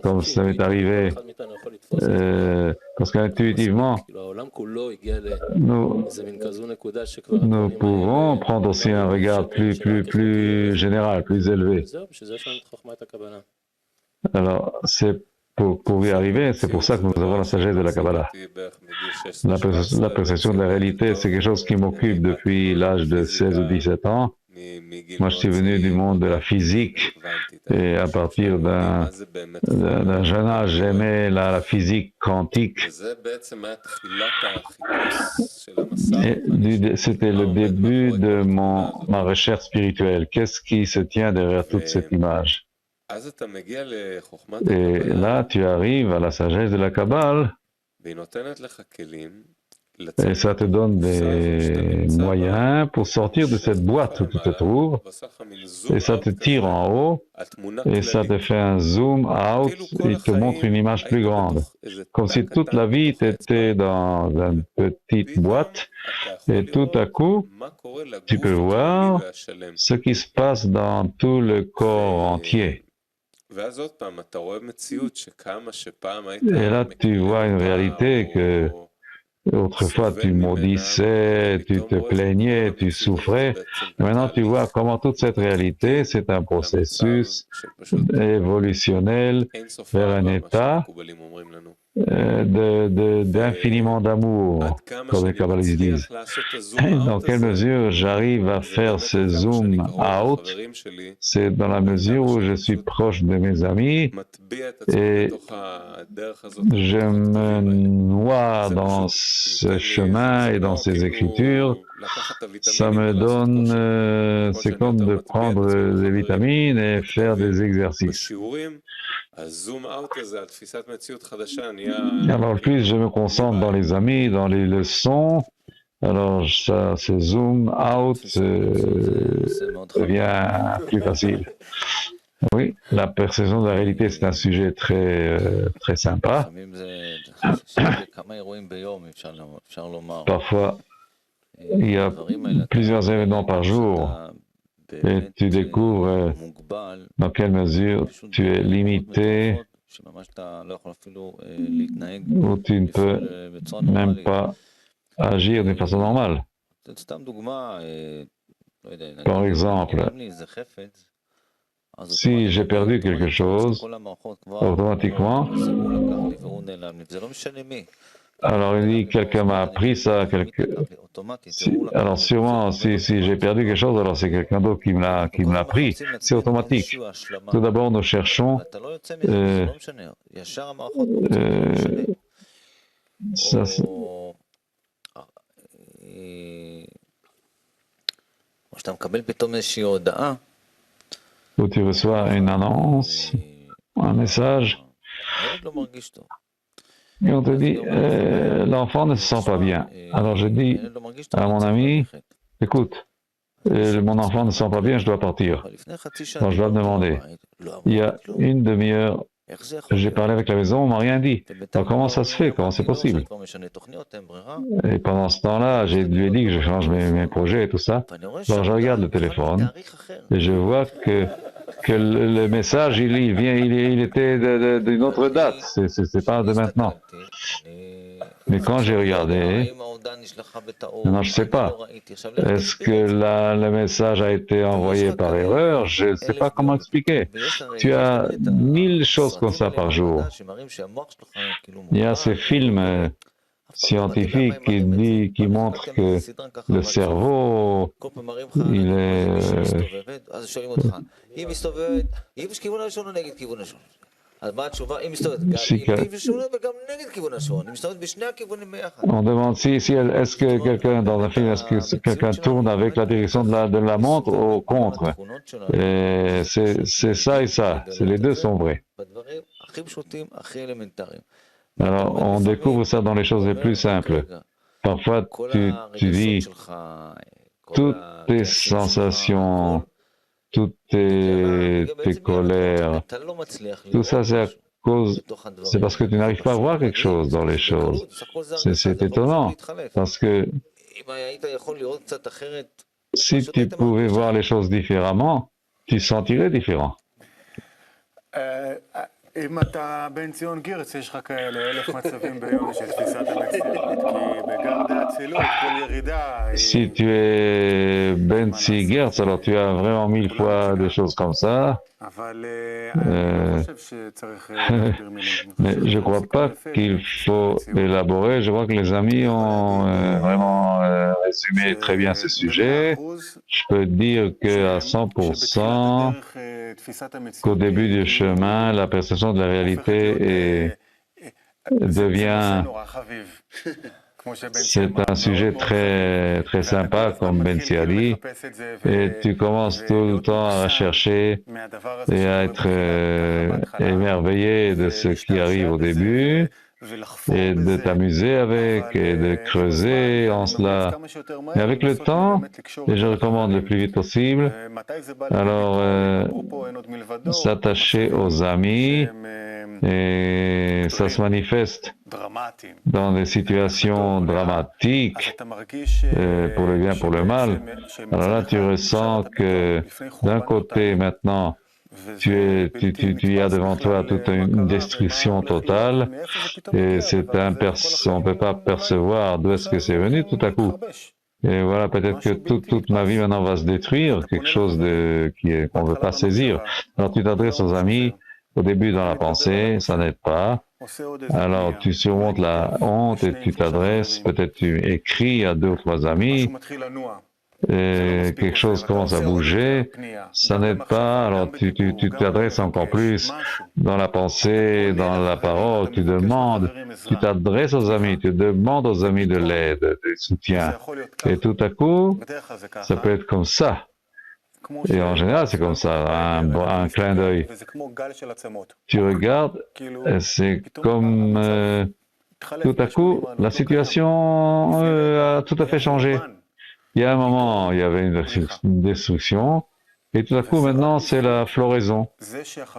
comme ça m'est arrivé, parce qu'intuitivement, nous pouvons prendre aussi un regard plus général, plus élevé. Alors, c'est pour y arriver, c'est pour ça que nous avons la sagesse de la Kabbalah. La perception de la réalité, c'est quelque chose qui m'occupe depuis l'âge de 16 ou 17 ans. Moi, je suis venu du monde de la physique et à partir d'un jeune âge, j'aimais la physique quantique. C'était le début de ma recherche spirituelle. Qu'est-ce qui se tient derrière toute cette image? Et là, tu arrives à la sagesse de la Kabbale et ça te donne des moyens pour sortir de cette boîte où tu te trouves et ça te tire en haut et ça te fait un zoom out et te montre une image plus grande. Comme si toute la vie était dans une petite boîte et tout à coup, tu peux voir ce qui se passe dans tout le corps entier. Et là, tu vois une réalité que autrefois tu maudissais, tu te plaignais, tu souffrais. Et maintenant, tu vois comment toute cette réalité, c'est un processus évolutionnel vers un état d'infiniment d'amour, comme les kabbalistes disent. Dans quelle mesure j'arrive à faire ce zoom out, c'est dans la mesure où je suis proche de mes amis et je me noie dans ce chemin et dans ces écritures. Ça me donne, c'est comme de prendre des vitamines et faire des exercices. Alors plus je me concentre dans les amis, dans les leçons, alors ça, ce zoom out devient plus facile. Oui, la perception de la réalité, c'est un sujet très sympa. Parfois, il y a plusieurs événements par jour et tu découvres dans quelle mesure tu es limité ou tu ne peux même pas agir d'une façon normale. Par exemple, Si j'ai perdu quelque chose, automatiquement, alors il dit quelqu'un m'a appris ça, alors sûrement si j'ai perdu quelque chose, alors c'est quelqu'un d'autre qui me l'a appris, c'est automatique. Tout d'abord nous cherchons ça, où tu reçois une annonce, un message, et on te dit, l'enfant ne se sent pas bien. Alors je dis à mon ami, écoute, mon enfant ne se sent pas bien, je dois partir. Alors je dois me demander, il y a une demi-heure, j'ai parlé avec la maison, on ne m'a rien dit. Alors comment ça se fait? Comment c'est possible? Et pendant ce temps-là, je lui ai dit que je change mes projets et tout ça. Alors je regarde le téléphone et je vois que le message, il était d'une autre date, c'est pas de maintenant. Mais quand j'ai regardé, maintenant je ne sais pas, est-ce que le message a été envoyé par erreur? Je ne sais pas comment expliquer. Tu as 1000 choses comme ça par jour. Il y a ces films scientifiques qui montrent que le cerveau, il est... On demande est-ce que quelqu'un dans un film, est-ce que quelqu'un tourne avec la direction de la montre ou contre? C'est ça et ça, les deux sont vrais. Alors on découvre ça dans les choses les plus simples. Parfois tu dis toutes tes sensations, toutes tes colères, tout ça c'est parce que tu n'arrives pas à voir quelque chose dans les choses. C'est étonnant, parce que si tu pouvais voir les choses différemment, tu sentirais différent. אם אתה בן ציון גירץ, יש לך כאלה 1000 מצבים ביום של תפיסת המציאות, כי בגרדי האצילות, כל ירידה... Si tu es Ben Tzvi, alors tu as vraiment 1000 fois des choses comme ça. Mais je ne crois pas qu'il faut élaborer. Je crois que les amis ont vraiment résumé très bien ce sujet. Je peux dire qu'à 100%, qu'au début du chemin, la perception de la réalité devient... C'est un sujet très, très sympa, comme Ben Tzvi a dit, et tu commences tout le temps à chercher et à être émerveillé de ce qui arrive au début, et de t'amuser avec, et de creuser en cela. Et avec le temps, et je recommande le plus vite possible, alors s'attacher aux amis, et ça se manifeste dans des situations dramatiques, pour le bien, pour le mal. Alors là, tu ressens que d'un côté, maintenant, tu as devant toi toute une destruction totale, et on ne peut pas percevoir d'où est-ce que c'est venu tout à coup. Et voilà, peut-être que toute ma vie maintenant va se détruire, quelque chose qu'on ne veut pas saisir. Alors tu t'adresses aux amis, au début dans la pensée, ça n'aide pas. Alors tu surmontes la honte et tu t'adresses, peut-être tu écris à 2 ou 3 amis, et quelque chose commence à bouger, ça n'aide pas, alors tu t'adresses encore plus dans la pensée, dans la parole, tu t'adresses aux amis, tu demandes aux amis de l'aide, du soutien, et tout à coup, ça peut être comme ça. Et en général, c'est comme ça, un clin d'œil. Tu regardes, c'est comme tout à coup, la situation a tout à fait changé. Il y a un moment, il y avait une destruction, et tout à coup, maintenant, c'est la floraison.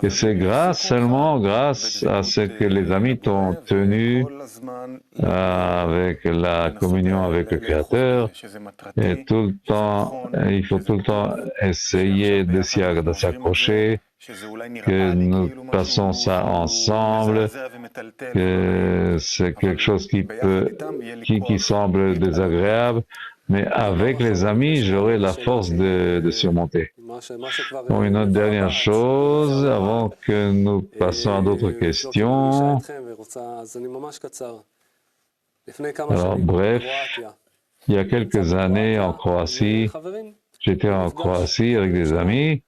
Et c'est seulement grâce à ce que les amis t'ont tenu avec la communion avec le Créateur. Et tout le temps, il faut tout le temps essayer de s'y accrocher, que nous passons ça ensemble, que c'est quelque chose qui semble désagréable. Mais avec les amis, j'aurai la force de surmonter. Bon, une autre dernière chose, avant que nous passions à d'autres questions. Alors, bref, il y a quelques années en Croatie, j'étais en Croatie avec des amis,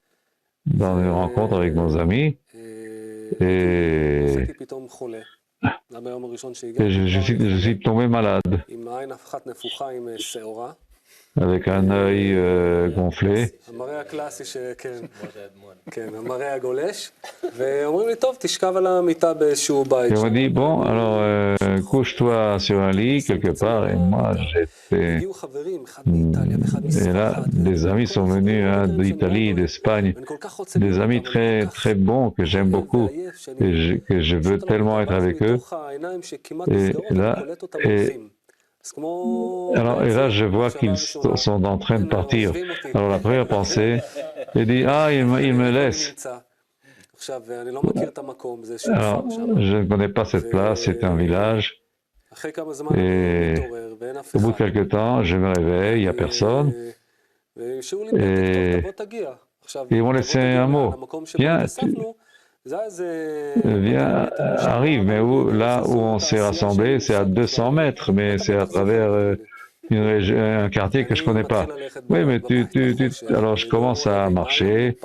dans une rencontre avec nos amis, et je suis tombé malade, avec un œil gonflé. Et on m'a dit, bon, alors couche-toi sur un lit quelque part, et moi j'étais... Et là, des amis sont venus d'Italie, d'Espagne, des amis très, très bons que j'aime beaucoup, et que je veux tellement être avec eux. Et là, je vois qu'ils sont en train de partir. Alors la première pensée, il dit, ah, il me laisse. Alors, je ne connais pas cette place, c'est un village. Et au bout de quelques temps, je me réveille, il n'y a personne. Et ils m'ont laissé un mot. Viens, arrive, mais là où on s'est rassemblés, c'est à 200 mètres, mais c'est à travers un quartier que je ne connais pas. Oui, mais alors je commence à marcher,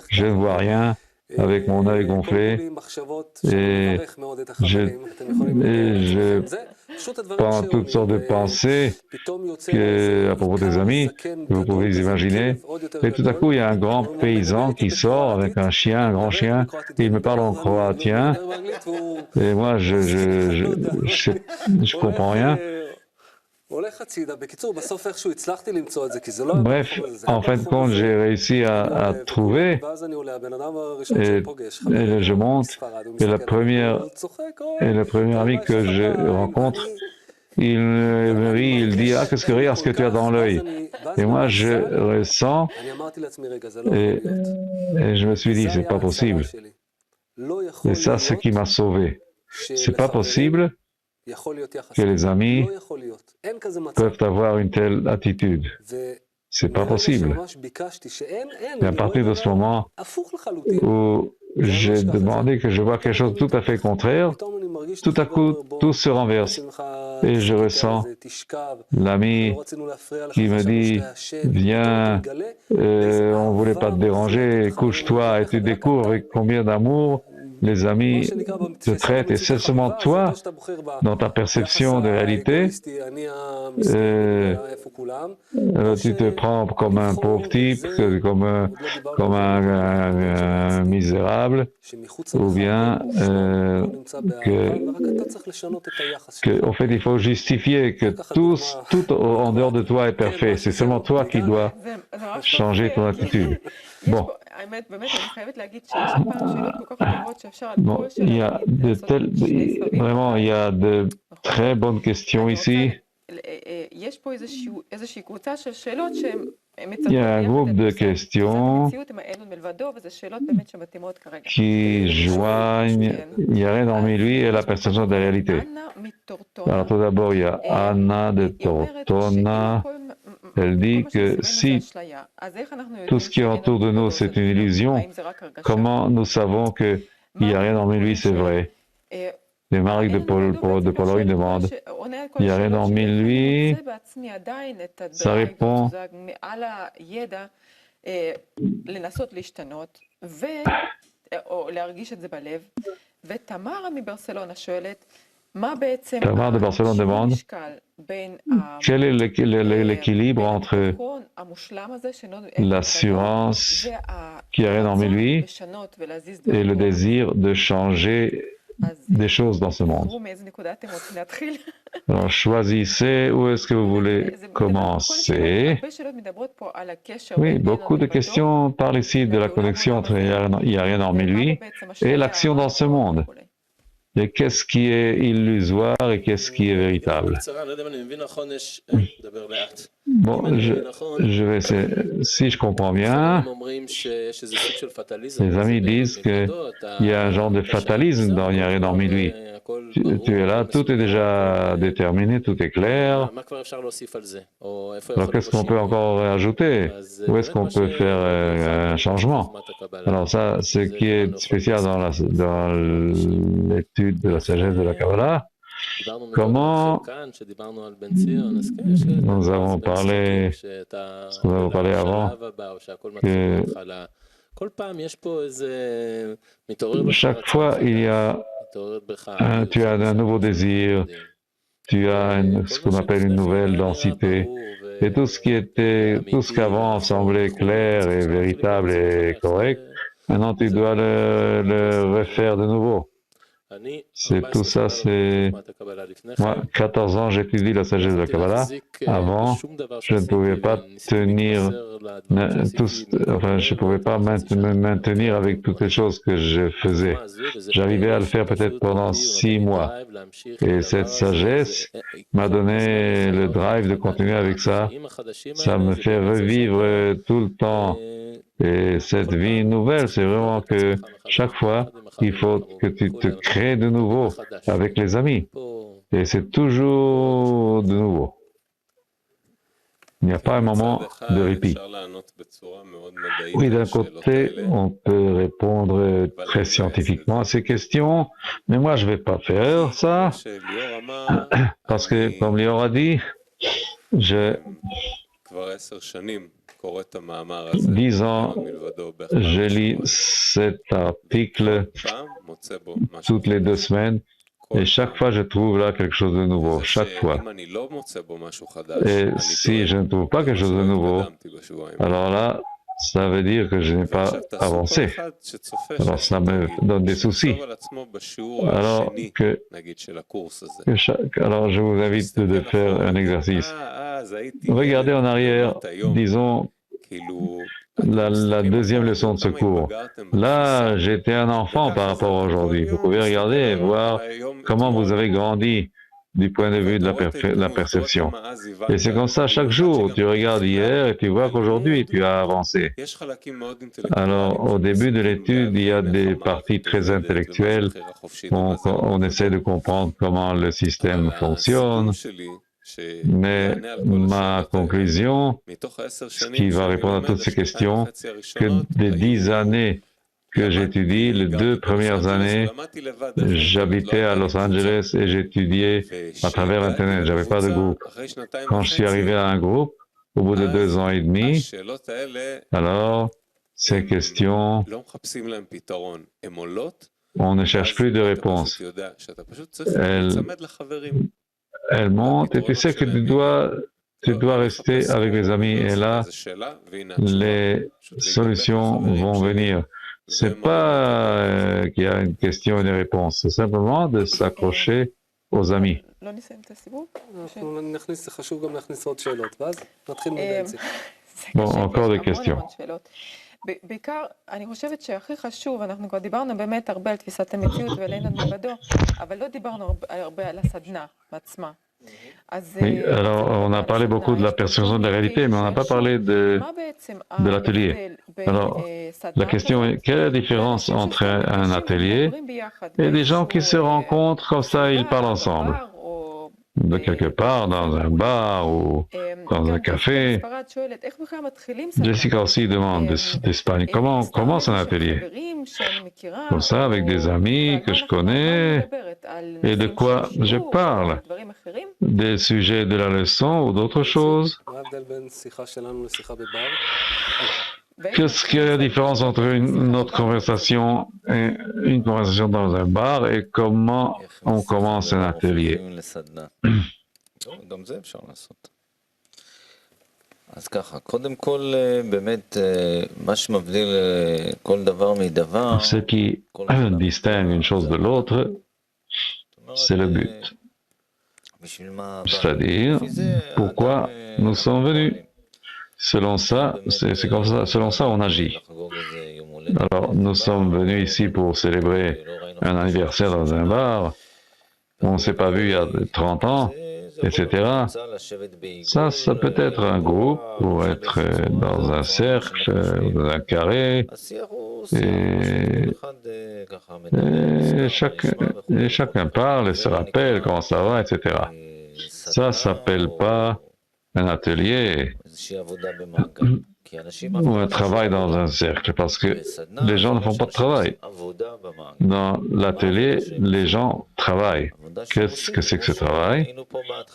je ne vois rien, avec mon œil gonflé, et je pense toutes sortes de pensées à propos des amis, que vous pouvez les imaginer. Et tout à coup, il y a un grand paysan qui sort avec un chien, un grand chien, et il me parle en croatien, et moi, je comprends rien. Bref, en fin de compte, j'ai réussi à trouver, et je monte, et le premier ami que je rencontre, il me rit, il dit, ah, regarde ce que tu as dans l'œil. Et moi, je ressens, et je me suis dit, c'est pas possible. Et ça, c'est ce qui m'a sauvé. C'est pas possible que les amis peuvent avoir une telle attitude. C'est pas possible. Et à partir de ce moment où j'ai demandé que je vois quelque chose de tout à fait contraire, tout à coup, tout se renverse. Et je ressens l'ami qui me dit, viens, on ne voulait pas te déranger, couche-toi, et tu découvres avec combien d'amour les amis te traitent, et c'est seulement toi, dans ta perception de réalité, tu te prends comme un pauvre type, comme un misérable, ou bien en fait, il faut justifier que tout en dehors de toi est parfait. C'est seulement toi qui dois changer ton attitude. Bon. Bon, il y a vraiment, il y a de très bonnes questions ici. Il y a un groupe de questions qui joignent, il n'y a rien hormis lui et la perception de la réalité. Alors tout d'abord, il y a Anna de Tortona. Elle dit que si tout ce qui est autour de nous, c'est une illusion, comment nous savons qu'il n'y a rien hormis lui, c'est vrai? Et Marc de Pologne demande, il n'y a rien hormis lui? Ça répond, Tamar de Barcelone demande, quel est l'équilibre entre l'assurance qui a rien hormis lui et le désir de changer des choses dans ce monde? Alors choisissez où est-ce que vous voulez commencer. Oui, beaucoup de questions parlent ici de la connexion entre il n'y a rien hormis lui et l'action dans ce monde. Et qu'est-ce qui est illusoire et qu'est-ce qui est véritable? Bon, je vais essayer. Si je comprends bien, les amis disent qu'il y a un genre de fatalisme dans lui. Tu es là, tout est déjà déterminé, tout est clair. Alors qu'est-ce qu'on peut encore ajouter? Où est-ce qu'on peut faire un changement? Alors ça, ce qui est spécial dans l'étude de la sagesse de la Kabbalah, comment nous avons parlé avant que chaque fois il y a tu as un nouveau désir, tu as ce qu'on appelle une nouvelle densité, et tout ce qu'avant semblait clair et véritable et correct, maintenant tu dois le refaire de nouveau. C'est tout ça, c'est... Moi, 14 ans, j'étudie la sagesse de la Kabbalah. Avant, je ne pouvais pas tenir, je ne pouvais pas me maintenir avec toutes les choses que je faisais. J'arrivais à le faire peut-être pendant 6 mois. Et cette sagesse m'a donné le drive de continuer avec ça. Ça me fait revivre tout le temps. Et cette vie nouvelle, c'est vraiment que chaque fois, il faut que tu te crées de nouveau avec les amis. Et c'est toujours de nouveau. Il n'y a pas un moment de répit. Oui, d'un côté, on peut répondre très scientifiquement à ces questions, mais moi, je ne vais pas faire ça, parce que, comme Lior a dit, 10 ans, je lis cet article toutes les 2 semaines et chaque fois je trouve là quelque chose de nouveau, chaque fois. Et si je ne trouve pas quelque chose de nouveau, alors là, ça veut dire que je n'ai pas avancé. Alors ça me donne des soucis. Alors je vous invite de faire un exercice. Regardez en arrière, disons, la deuxième leçon de ce cours. Là, j'étais un enfant par rapport à aujourd'hui. Vous pouvez regarder et voir comment vous avez grandi du point de vue de la perception. Et c'est comme ça chaque jour. Tu regardes hier et tu vois qu'aujourd'hui, tu as avancé. Alors, au début de l'étude, il y a des parties très intellectuelles. On essaie de comprendre comment le système fonctionne. Mais ma conclusion, ce qui va répondre à toutes ces questions, que des 10 années que j'étudie, les 2 premières années, j'habitais à Los Angeles et j'étudiais à travers Internet, j'avais pas de groupe. Quand je suis arrivé à un groupe, au bout de 2 ans et demi, alors ces questions, on ne cherche plus de réponse. Elles montent et tu sais que tu dois rester avec les amis et là, les solutions vont venir. C'est pas qu'il y a une question et une réponse, c'est simplement de s'accrocher aux amis. Bon, encore des questions. בעיקר, אני חושבת שהכי חשוב, אנחנו כבר דיברנו באמת הרבה על תפיסת המציאות ועל אין לבדו, אבל לא דיברנו הרבה על הסדנה בעצמה. Oui, alors on a parlé beaucoup de la perception de la réalité, mais on n'a pas parlé de l'atelier. Alors, la question est, quelle est la différence entre un atelier et des gens qui se rencontrent comme ça, ils parlent ensemble? De quelque part, dans un bar ou dans un café. Jessica aussi demande d'Espagne, comment commence un atelier? Comme ça, avec des amis que je connais, et de quoi je parle? Des sujets de la leçon ou d'autres choses? Qu'est-ce qu'il y a la différence entre notre conversation et une conversation dans un bar et comment on commence un atelier? Ce qui distingue une chose de l'autre, c'est le but. C'est-à-dire, pourquoi nous sommes venus. Selon ça, c'est comme ça, selon ça on agit. Alors, nous sommes venus ici pour célébrer un anniversaire dans un bar. On ne s'est pas vu il y a 30 ans. etc. Ça peut être un groupe pour être dans un cercle, dans un carré, et chacun parle et se rappelle comment ça va, etc. Ça s'appelle pas un atelier ou un travail dans un cercle, parce que les gens ne font pas de travail. Dans l'atelier, les gens travaillent. Qu'est-ce que c'est que ce travail?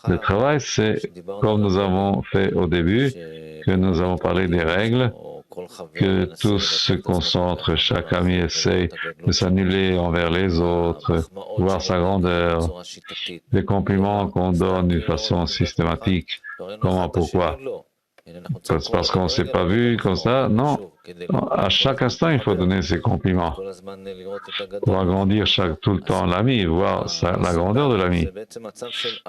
Le travail, c'est, comme nous avons fait au début, que nous avons parlé des règles, que tous se concentrent, chaque ami essaye de s'annuler envers les autres, voir sa grandeur, les compliments qu'on donne d'une façon systématique. Comment, pourquoi? Parce qu'on ne s'est pas vu comme ça? Non. À chaque instant, il faut donner ses compliments. Pour agrandir tout le temps l'ami, voir la grandeur de l'ami.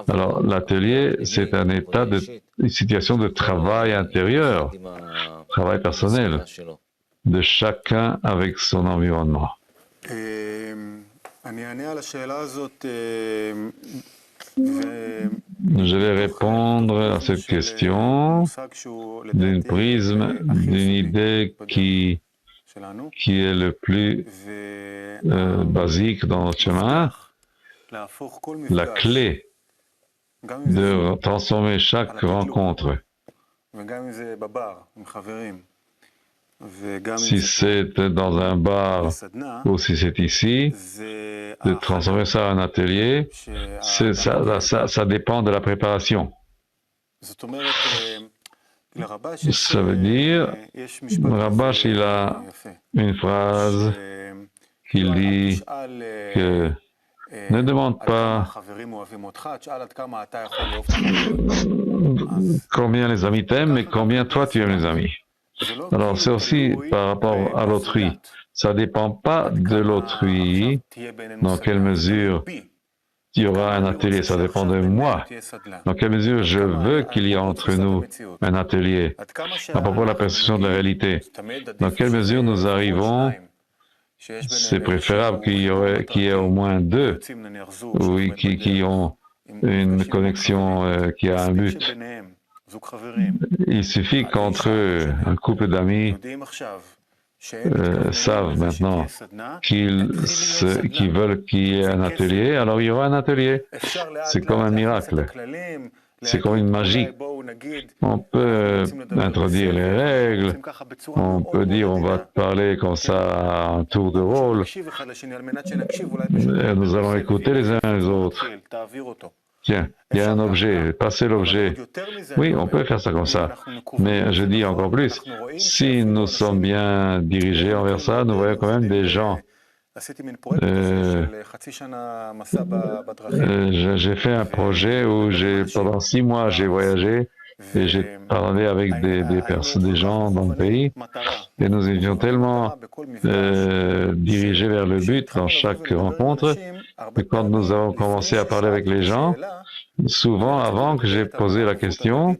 Alors, l'atelier, c'est un état une situation de travail intérieur, travail personnel, de chacun avec son environnement. Je vais répondre à cette question d'une prisme, d'une idée qui est le plus basique dans notre chemin, la clé de transformer chaque rencontre. Si c'est dans un bar ou si c'est ici, de transformer ça en atelier, ça dépend de la préparation. Ça veut dire, Rabash, il a une phrase qu'il dit que ne demande pas combien les amis t'aiment, mais combien toi tu aimes les amis. Alors c'est aussi par rapport à l'autrui. Ça ne dépend pas de l'autrui, dans quelle mesure il y aura un atelier, ça dépend de moi. Dans quelle mesure je veux qu'il y ait entre nous un atelier à propos de la perception de la réalité. Dans quelle mesure nous arrivons, c'est préférable qu'il y ait au moins deux, oui, qui ont une connexion qui a un but. Il suffit qu'entre eux, un couple d'amis savent maintenant qu'ils veulent qu'il y ait un atelier, alors il y aura un atelier. C'est comme un miracle. C'est comme une magie. On peut introduire les règles, on peut dire on va parler comme ça à un tour de rôle, et nous allons écouter les uns les autres. Tiens, il y a un objet, passez l'objet. Oui, on peut faire ça comme ça. Mais je dis encore plus, si nous sommes bien dirigés envers ça, nous voyons quand même des gens. J'ai fait un projet où pendant 6 mois, j'ai voyagé et j'ai parlé avec des gens dans le pays. Et nous étions tellement dirigés vers le but dans chaque rencontre que quand nous avons commencé à parler avec les gens, souvent avant que j'ai posé la question,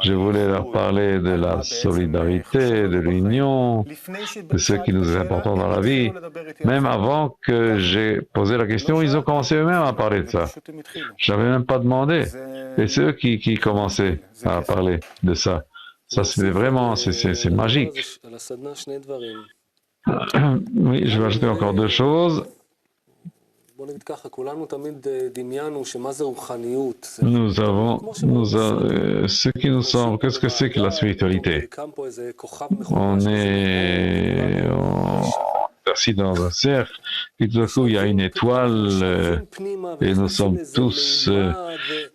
je voulais leur parler de la solidarité, de l'union, de ce qui nous est important dans la vie. Même avant que j'ai posé la question, ils ont commencé eux-mêmes à parler de ça. Je n'avais même pas demandé. Et c'est eux qui commençaient à parler de ça. Ça, c'est vraiment, c'est magique. Oui, je vais ajouter encore 2 choses. Ce qui nous semble, qu'est-ce que c'est que la spiritualité? On est assis dans un cercle, et tout à coup il y a une étoile, et nous sommes tous,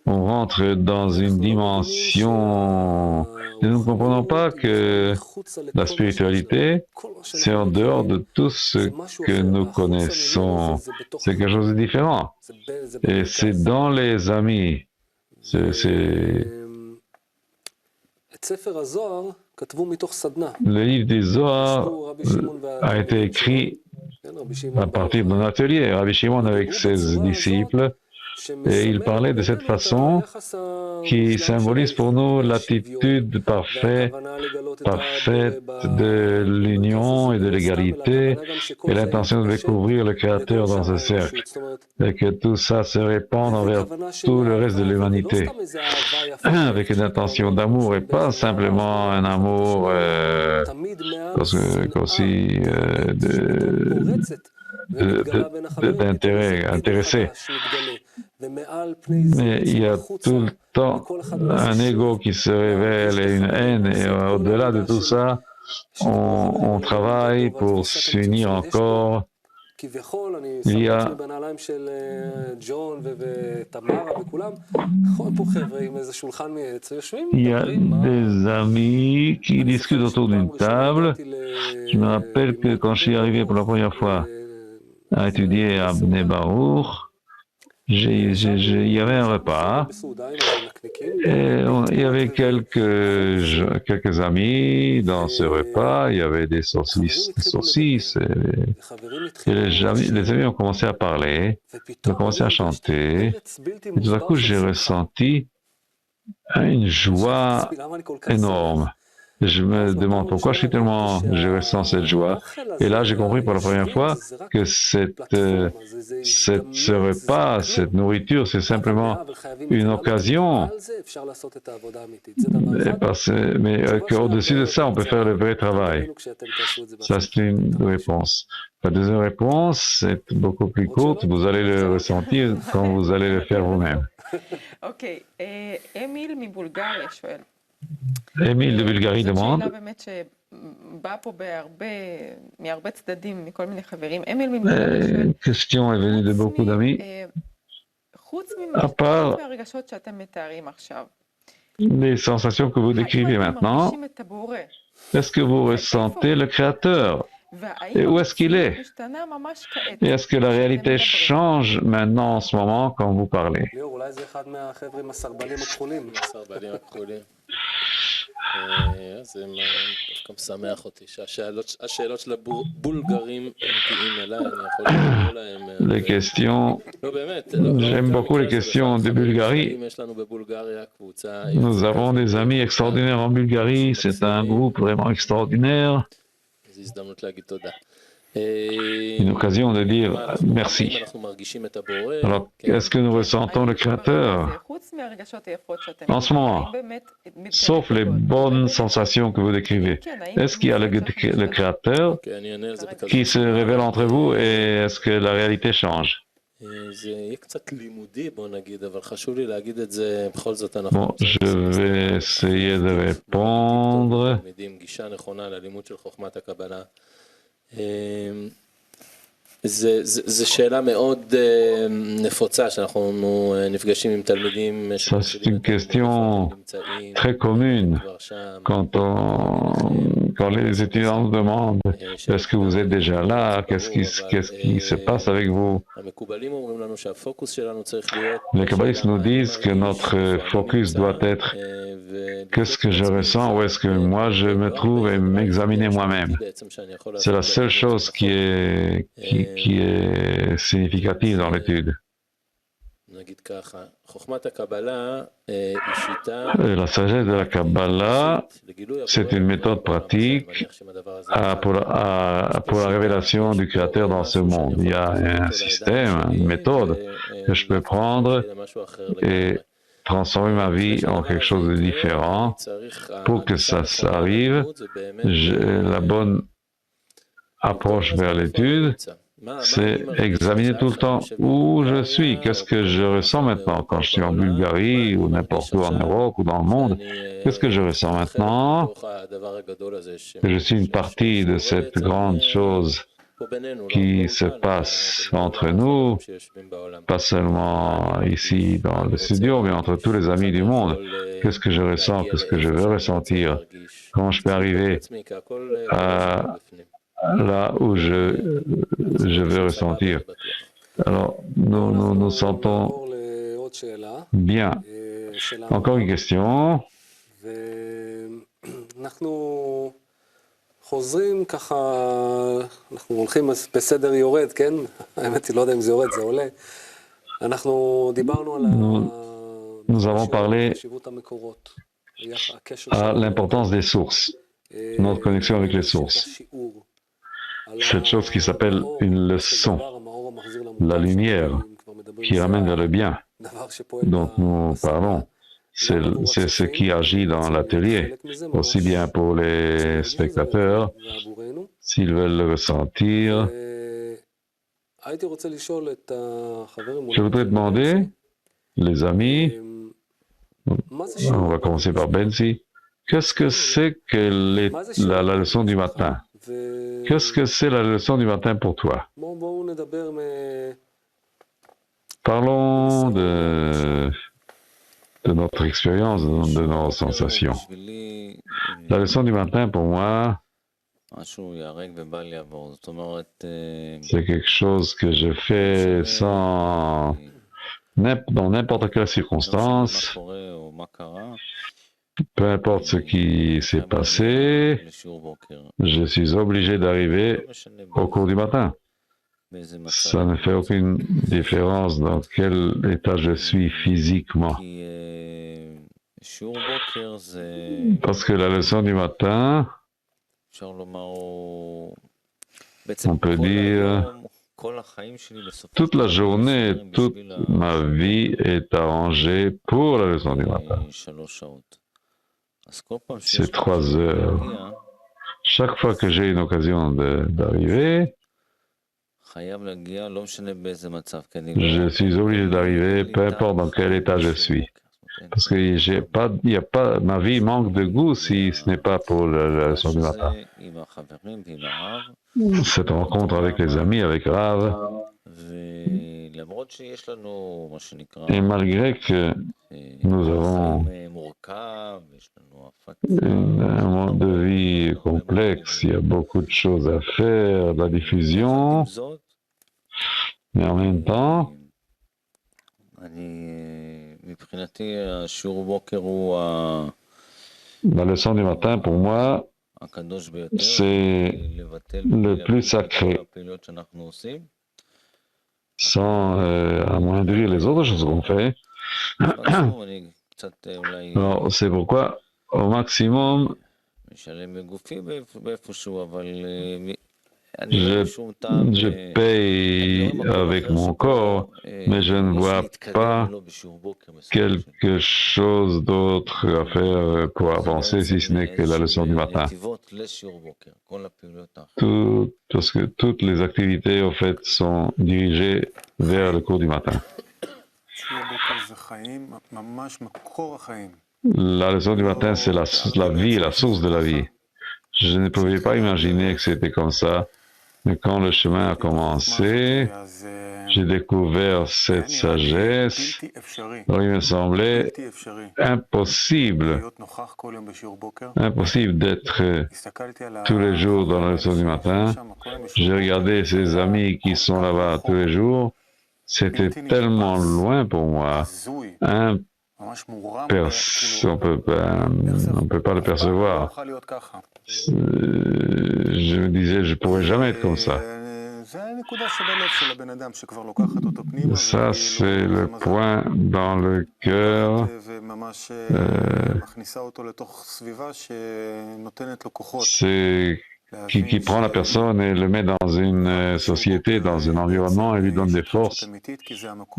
on rentre dans une dimension, et nous ne comprenons pas que la spiritualité, c'est en dehors de tout ce que nous connaissons, c'est quelque chose de différent, et c'est dans les amis, le livre des Zohar a été écrit à partir d'un atelier. Rabbi Shimon avec ses disciples, et il parlait de cette façon qui symbolise pour nous l'attitude parfaite de l'union et de l'égalité et l'intention de découvrir le Créateur dans ce cercle et que tout ça se répande envers tout le reste de l'humanité avec une intention d'amour et pas simplement un amour aussi d'intérêt, intéressé. Mais il y a tout le temps un ego qui se révèle et une haine, et au-delà de tout ça, on travaille pour s'unir encore. Il y a des amis qui discutent autour d'une table. Je me rappelle que quand je suis arrivé pour la première fois à étudier à Bnei Baruch, il y avait un repas et il y avait quelques amis dans ce repas, il y avait des saucisses et les amis ont commencé à parler, ils ont commencé à chanter et tout à coup j'ai ressenti une joie énorme. Je me demande pourquoi je ressens cette joie. Et là, j'ai compris pour la première fois que ce repas, cette nourriture, c'est simplement une occasion. Mais qu'au-dessus de ça, on peut faire le vrai travail. Ça, c'est une réponse. La deuxième réponse, c'est beaucoup plus courte. Vous allez le ressentir quand vous allez le faire vous-même. Ok. Émile מבולגריה שואל. Émile de Bulgarie demande. Une question est venue de beaucoup d'amis. À part les sensations que vous décrivez maintenant, est-ce que vous ressentez le Créateur? Et où est-ce qu'il est? Et est-ce que la réalité change maintenant en ce moment quand vous parlez? זה דווקא משמח אותי שהשאלות של הבולגרים מגיעים אליי, אני יכול לקרוא להם... Les questions, j'aime beaucoup les questions de Bulgarie. Nous avons des amis extraordinaires en Bulgarie, c'est un groupe vraiment extraordinaire. Une occasion de dire merci. Alors, est-ce que nous ressentons le Créateur en ce moment, sauf les bonnes sensations que vous décrivez? Est-ce qu'il y a le Créateur qui se révèle entre vous et est-ce que la réalité change? Bon, je vais essayer de répondre. זו שאלה מאוד נפוצה שאנחנו נפגשים עם תלמידים. Ça, c'est une question très commune quand les étudiants nous demandent est-ce que vous êtes déjà là, qu'est-ce qui se passe avec vous. Les kabbalistes nous disent que notre focus doit être qu'est-ce que je ressens, où est-ce que moi je me trouve et m'examiner moi-même. C'est la seule chose qui est significative dans l'étude. La sagesse de la Kabbalah, c'est une méthode pratique pour la révélation du Créateur dans ce monde. Il y a un système, une méthode que je peux prendre et transformer ma vie en quelque chose de différent. Pour que ça arrive, la bonne approche vers l'étude, c'est examiner tout le temps où je suis, qu'est-ce que je ressens maintenant quand je suis en Bulgarie ou n'importe où en Europe ou dans le monde, qu'est-ce que je ressens maintenant, que je suis une partie de cette grande chose qui se passe entre nous, pas seulement ici dans le studio, mais entre tous les amis du monde. Qu'est-ce que je ressens, qu'est-ce que je veux ressentir, comment je peux arriver à là où je veux ressentir. Alors, nous sentons bien. Encore une question. חוזרים ככה, אנחנו הולכים בסדר יורד, כן? האמת היא, לא יודע אם זה יורד, זה עולה. אנחנו דיברנו על nous avons parlé à l'importance des sources, notre connexion avec les sources. Cette chose qui s'appelle une leçon, la lumière qui ramène vers le bien dont nous parlons. C'est ce qui agit dans l'atelier, aussi bien pour les spectateurs, s'ils veulent le ressentir. Je voudrais demander, les amis, on va commencer par Benzi, qu'est-ce que c'est que la leçon du matin? Qu'est-ce que c'est la leçon du matin pour toi? Parlons de notre expérience, de nos sensations. La leçon du matin, pour moi, c'est quelque chose que je fais dans n'importe quelle circonstance, peu importe ce qui s'est passé, je suis obligé d'arriver au cours du matin. Ça ne fait aucune différence dans quel état je suis physiquement. Parce que la leçon du matin, on peut dire, toute la journée, toute ma vie est arrangée pour la leçon du matin. C'est 3 heures. Chaque fois que j'ai une occasion d'arriver, je suis obligé d'arriver, peu importe dans quel état je suis. Parce que ma vie manque de goût si ce n'est pas pour la leçon du matin. Cette rencontre avec les amis, avec Rav, et malgré que nous avons un mode de vie complexe, il y a beaucoup de choses à faire, de la diffusion, mais en même temps, la leçon du matin, pour moi, c'est le plus sacré, sans amoindrir les autres choses qu'on fait. Alors, c'est pourquoi, au maximum, je paye avec mon corps, mais je ne vois pas quelque chose d'autre à faire pour avancer si ce n'est que la leçon du matin. Parce que toutes les activités, au fait, sont dirigées vers le cours du matin. La leçon du matin, c'est la vie, la source de la vie. Je ne pouvais pas imaginer que c'était comme ça. Mais quand le chemin a commencé, j'ai découvert cette sagesse. Alors il me semblait impossible d'être tous les jours dans la leçon du matin. J'ai regardé ces amis qui sont là-bas tous les jours. C'était tellement loin pour moi. On ne peut pas le percevoir. Je me disais, je ne pourrais jamais être comme ça. Ça, c'est le point dans le cœur qui prend la personne et le met dans une société, dans un environnement et lui donne des forces.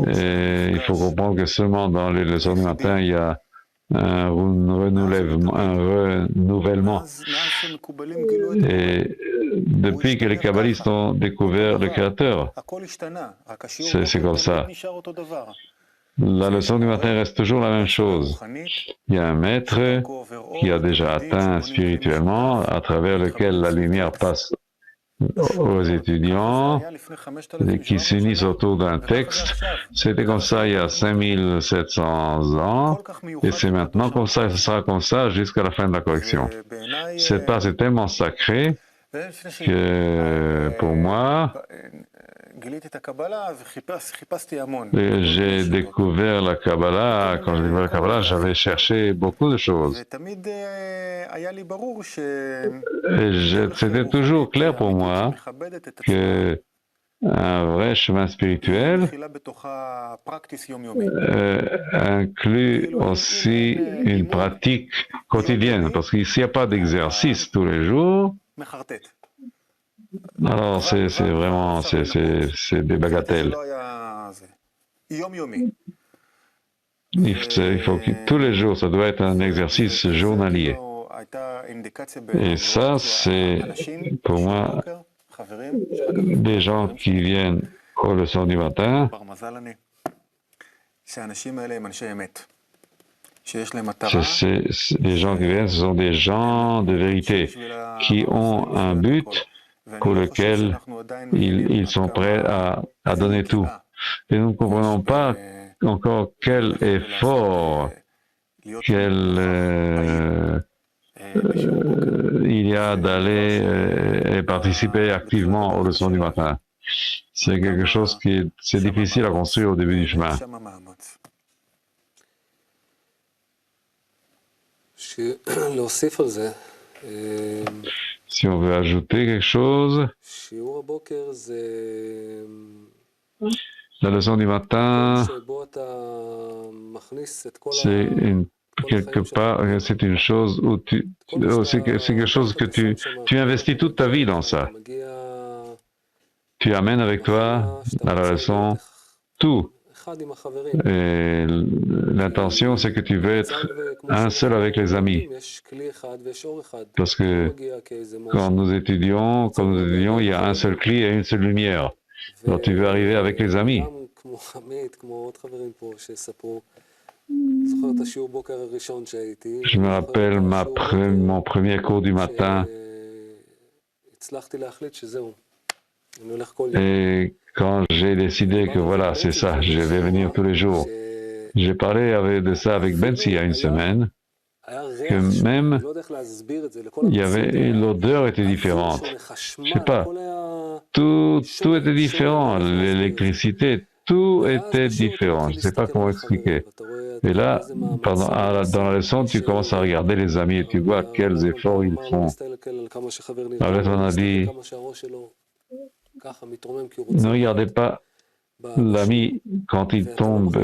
Et il faut comprendre que seulement dans les leçons du matin, il y a un renouvellement. Et depuis que les kabbalistes ont découvert le Créateur, c'est comme ça. La leçon du matin reste toujours la même chose. Il y a un maître qui a déjà atteint spirituellement, à travers lequel la lumière passe aux étudiants et qui s'unissent autour d'un texte. C'était comme ça il y a 5700 ans et c'est maintenant comme ça et ce sera comme ça jusqu'à la fin de la correction. Cette part est tellement sacrée que pour moi, j'ai découvert la Kabbalah. Quand j'ai découvert la Kabbalah, j'avais cherché beaucoup de choses. Et c'était toujours clair pour moi que un vrai chemin spirituel inclut aussi une pratique quotidienne, parce qu'ici, il n'y a pas d'exercice tous les jours. Alors, c'est vraiment, c'est des bagatelles. Il faut que tous les jours, ça doit être un exercice journalier. Et ça, c'est pour moi des gens qui viennent aux leçons du matin. Les gens qui viennent, ce sont des gens de vérité qui ont un but pour lequel ils sont prêts à donner tout. Et nous ne comprenons pas encore quel effort, il y a d'aller et participer activement aux leçons du matin. C'est quelque chose c'est difficile à construire au début du chemin. Si on veut ajouter quelque chose, la leçon du matin, c'est c'est une chose où c'est quelque chose que tu investis toute ta vie dans ça. Tu amènes avec toi à la leçon tout. Et l'intention, c'est que tu veux être un seul avec les amis. Parce que quand nous étudions, il y a un seul cli et une seule lumière. Alors tu veux arriver avec les amis. Je me rappelle mon premier cours du matin. Et quand j'ai décidé que voilà, c'est ça, je vais venir tous les jours, j'ai parlé de ça avec Bensi il y a une semaine, que même l'odeur était différente. Je sais pas, tout était différent, l'électricité, tout était différent. Je ne sais pas comment expliquer. Et là, dans la leçon, tu commences à regarder les amis et tu vois quels efforts ils font. Avec on a dit, ne regardez pas l'ami quand il tombe,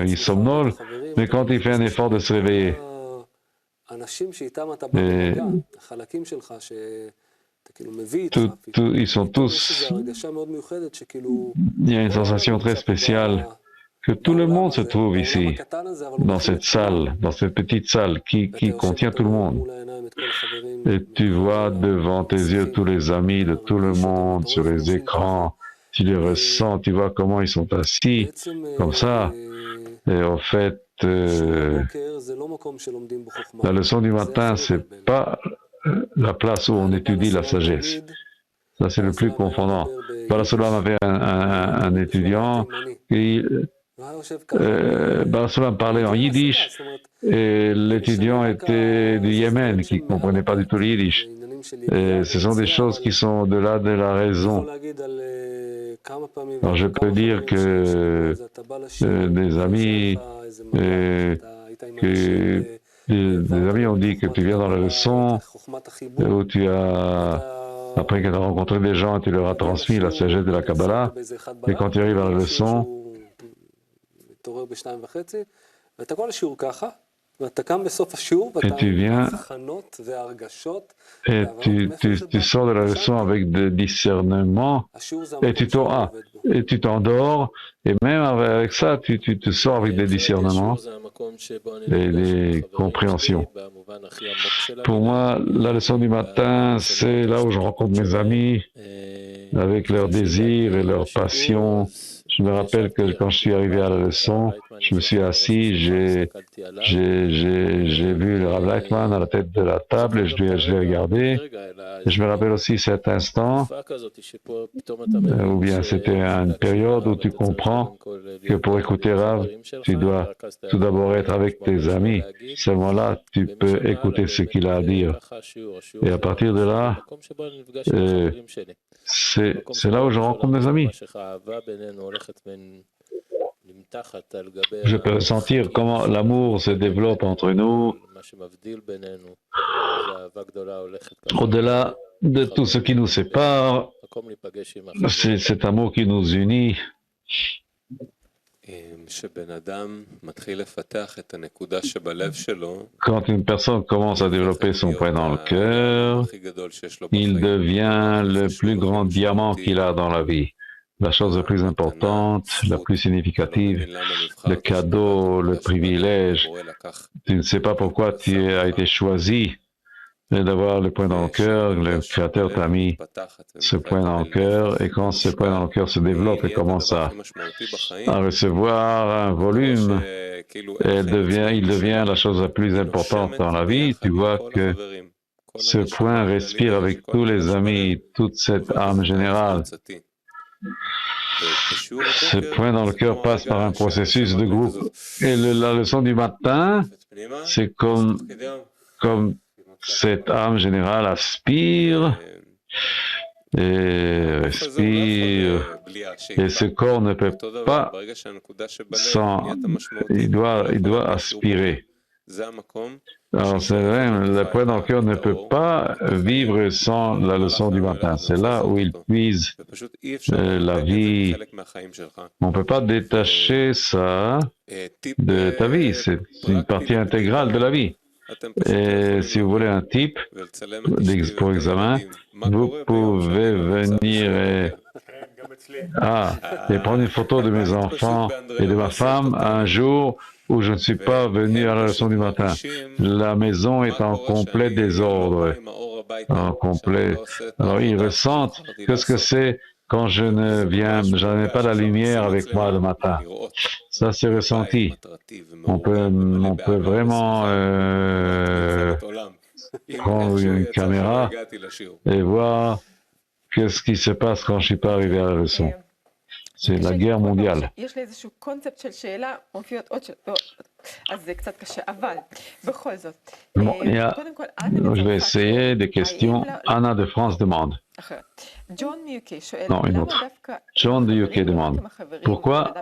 il somnole, mais quand il fait un effort de se réveiller. Ils sont tous... Il y a une sensation très spéciale que tout le monde se trouve ici, dans cette salle, dans cette petite salle qui contient tout le monde. Et tu vois devant tes yeux tous les amis de tout le monde sur les écrans, tu les ressens, tu vois comment ils sont assis, comme ça. Et en fait, la leçon du matin, c'est pas la place où on étudie la sagesse. Ça, c'est le plus confondant. Balasolam avait un étudiant qui Balasolam parlait en yiddish et l'étudiant était du Yémen qui ne comprenait pas du tout le yiddish. Et ce sont des choses qui sont au-delà de la raison. Alors je peux dire que des amis ont dit que tu viens dans la leçon où tu as, après que tu as rencontré des gens, tu leur as transmis la sagesse de la Kabbalah, et quand tu arrives à la leçon, et tu viens et tu sors de la leçon avec des discernements et tu t'endors et même avec ça tu te sors avec des discernements et des compréhensions. Pour moi, la leçon du matin, c'est là où je rencontre mes amis avec leurs désirs et leurs passions. Je me rappelle que quand je suis arrivé à la leçon, je me suis assis, j'ai vu le Rav Leitman à la tête de la table et je l'ai regardé. Et je me rappelle aussi cet instant, ou bien c'était une période où tu comprends que pour écouter Rav, tu dois tout d'abord être avec tes amis. Seulement là, tu peux écouter ce qu'il a à dire. Et à partir de là, c'est là où je rencontre mes amis. Je peux sentir comment l'amour se développe entre nous. Au-delà de tout ce qui nous sépare, מקום להיפגש עם החברים. c'est cet amour qui nous unit. שבן אדם מתחיל לפתח את הנקודה שבלב שלו, Quand une personne commence à développer son point dans le cœur, הכי גדול שיש לו il בחיים. devient le plus grand diamant qu'il a dans la vie. La chose la plus importante, la plus significative, le cadeau, le privilège. Tu ne sais pas pourquoi tu as été choisi d'avoir le point dans le cœur. Le Créateur t'a mis ce point dans le cœur, et quand ce point dans le cœur se développe et commence à recevoir un volume, il devient la chose la plus importante dans la vie. Tu vois que ce point respire avec tous les amis, toute cette âme générale. Ce point dans le cœur passe par un processus de groupe. Et la leçon du matin, c'est comme cette âme générale aspire et respire, et ce corps ne peut pas sans, il doit aspirer. Alors c'est vrai, le point dans le cœur ne peut pas vivre sans la leçon du matin. C'est là où il puise la vie. On ne peut pas détacher ça de ta vie. C'est une partie intégrale de la vie. Et si vous voulez un type pour examen, vous pouvez venir et prendre une photo de mes enfants et de ma femme un jour où je ne suis pas venu à la leçon du matin. La maison est en complet désordre. Alors ils ressentent qu'est-ce que c'est quand je n'ai pas la lumière avec moi le matin. Ça c'est ressenti. On peut vraiment prendre une caméra et voir qu'est-ce qui se passe quand je ne suis pas arrivé à la leçon. C'est la guerre mondiale. Bon, je vais essayer des questions. Anna de France demande. Non, une autre. John de UK demande. Pourquoi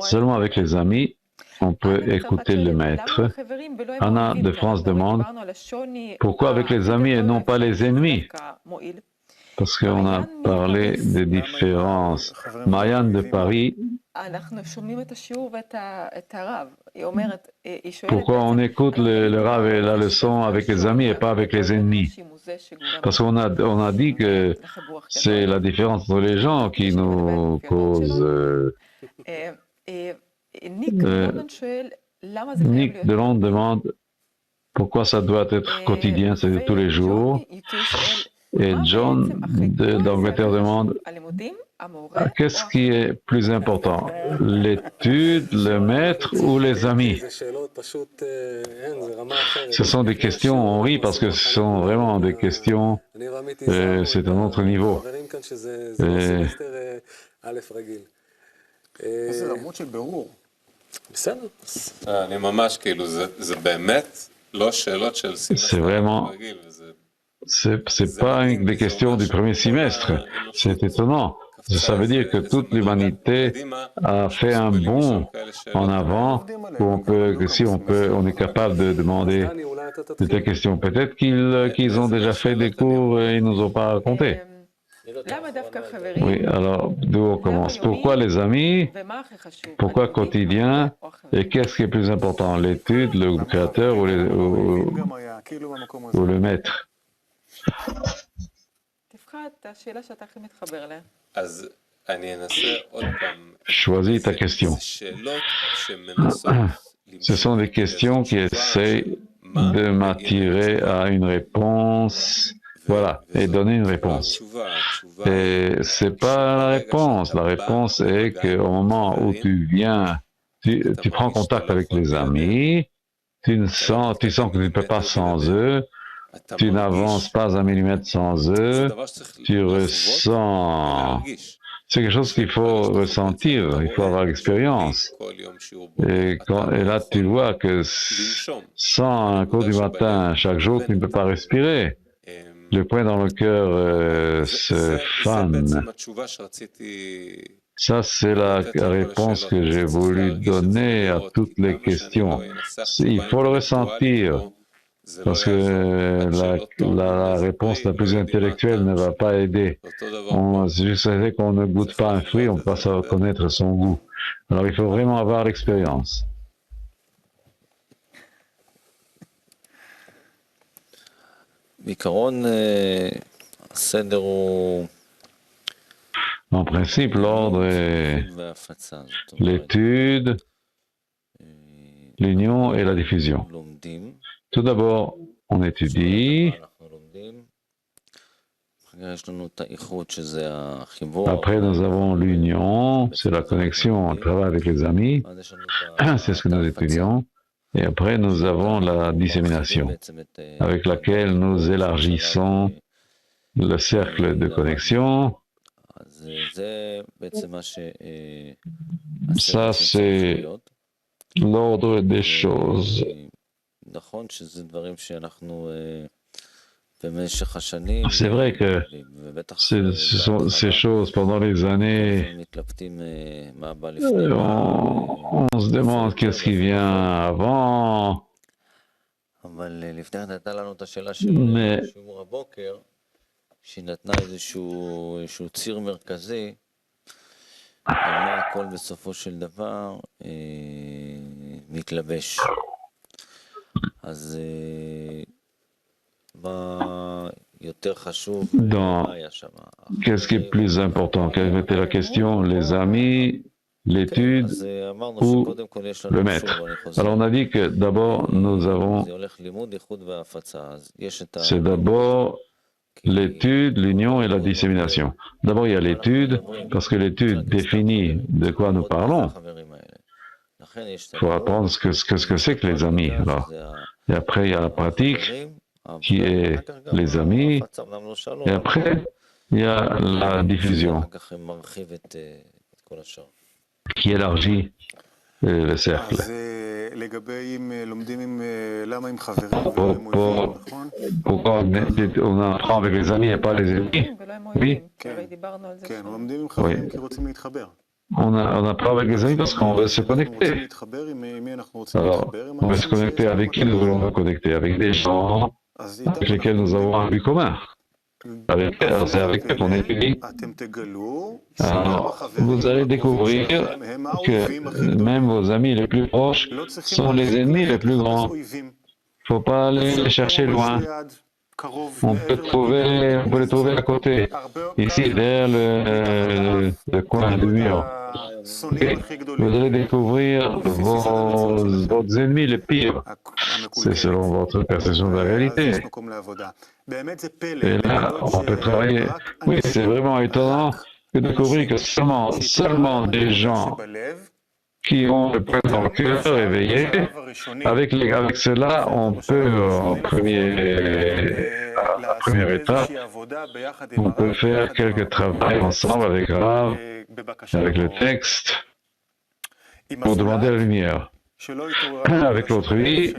seulement avec les amis on peut écouter le maître? Anna de France demande. Pourquoi avec les amis et non pas les ennemis? Parce qu'on a parlé des différences. Marianne de Paris, pourquoi on écoute le Rav et la leçon avec les amis et pas avec les ennemis? Parce qu'on a dit que c'est la différence entre les gens qui nous cause. Nick Delon demande pourquoi ça doit être quotidien, c'est tous les jours. Et John d'Angleterre demande qu'est-ce qui est plus important, l'étude, le maître ou les amis? Ce sont des questions, on rit parce que ce sont vraiment des questions, c'est un autre niveau. C'est vraiment... C'est pas des questions du premier semestre. C'est étonnant. Ça veut dire que toute l'humanité a fait un bond en avant on est capable de demander des questions. Peut-être qu'ils ont déjà fait des cours et ils nous ont pas raconté. Oui, alors d'où on commence? Pourquoi les amis? Pourquoi quotidien? Et qu'est-ce qui est plus important? L'étude, le créateur ou le maître? Choisis ta question. Ce sont des questions qui essayent de m'attirer à une réponse, voilà, et donner une réponse. Et c'est pas la réponse. La réponse est qu'au moment où tu viens, tu prends contact avec les amis, tu sens que tu ne peux pas sans eux. Tu n'avances pas un millimètre sans eux, tu ressens. C'est quelque chose qu'il faut ressentir, il faut avoir l'expérience. Et là, tu vois que sans un cours du matin, chaque jour, tu ne peux pas respirer. Le point dans le cœur se fane. Ça, c'est la réponse que j'ai voulu donner à toutes les questions. Il faut le ressentir. parce que la réponse la plus intellectuelle ne va pas aider. Juste fait qu'on ne goûte pas un fruit, on passe à reconnaître son goût. Alors il faut vraiment avoir l'expérience. En principe, l'ordre est l'étude, l'union et la diffusion. Tout d'abord, on étudie. Après, nous avons l'union, c'est la connexion, on travaille avec les amis, c'est ce que nous étudions. Et après, nous avons la dissémination, avec laquelle nous élargissons le cercle de connexion. Ça, c'est l'ordre des choses. C'est vrai que ces choses, pendant les années, on se demande qu'est-ce qui vient avant. Mais qu'est-ce qui est plus important? Quelle était la question? Les amis, l'étude ou le maître? Alors on a dit que d'abord nous avons, c'est d'abord l'étude, l'union et la dissémination. D'abord il y a l'étude, parce que l'étude définit de quoi nous parlons. Il faut apprendre ce que c'est que les amis. Alors, et après il y a la pratique, qui est les amis, et après il y a la diffusion, qui élargit le cercle. Pourquoi on apprend avec les amis et pas les ennemis? Oui. On apprend avec les amis parce qu'on veut se connecter. Alors, on veut se connecter avec qui nous voulons nous connecter? Avec des gens avec lesquels nous avons un but commun. C'est avec eux qu'on étudie. Alors, vous allez découvrir que même vos amis les plus proches sont les ennemis les plus grands. Il ne faut pas aller les chercher loin. On peut les trouver à côté, ici derrière le coin du mur. Et vous allez découvrir vos ennemis les pires. C'est selon votre perception de la réalité. Et là, on peut travailler. Oui, c'est vraiment étonnant de découvrir que seulement des gens qui ont le point dans le cœur éveillé, avec cela, on peut, à la première étape, on peut faire quelques travaux ensemble avec Rav, avec le texte, pour demander la lumière. Avec l'autrui,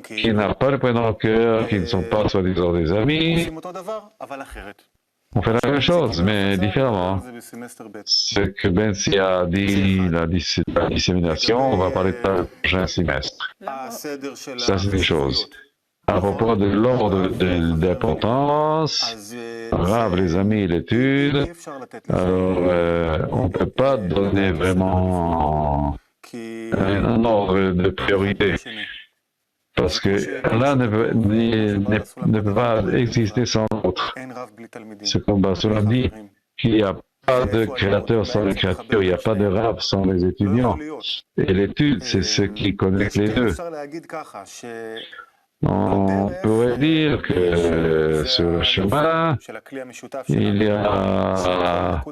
qui n'a pas le point dans le cœur, qui ne sont pas soi-disant des amis, on fait la même chose, mais différemment. Ce que Bensi a dit, la dissémination, on va parler de ça le prochain semestre. Ça, c'est des choses. À propos de l'ordre d'importance, Rav, les amis, l'étude, alors on ne peut pas donner vraiment un ordre de priorité. Parce que l'un ne peut pas exister sans l'autre. C'est comme Bassoula dit qu'il n'y a pas de créateur sans les créatures, il n'y a pas de Rav sans les étudiants. Et l'étude, c'est ce qui connecte les deux. On pourrait dire que sur le chemin, il y a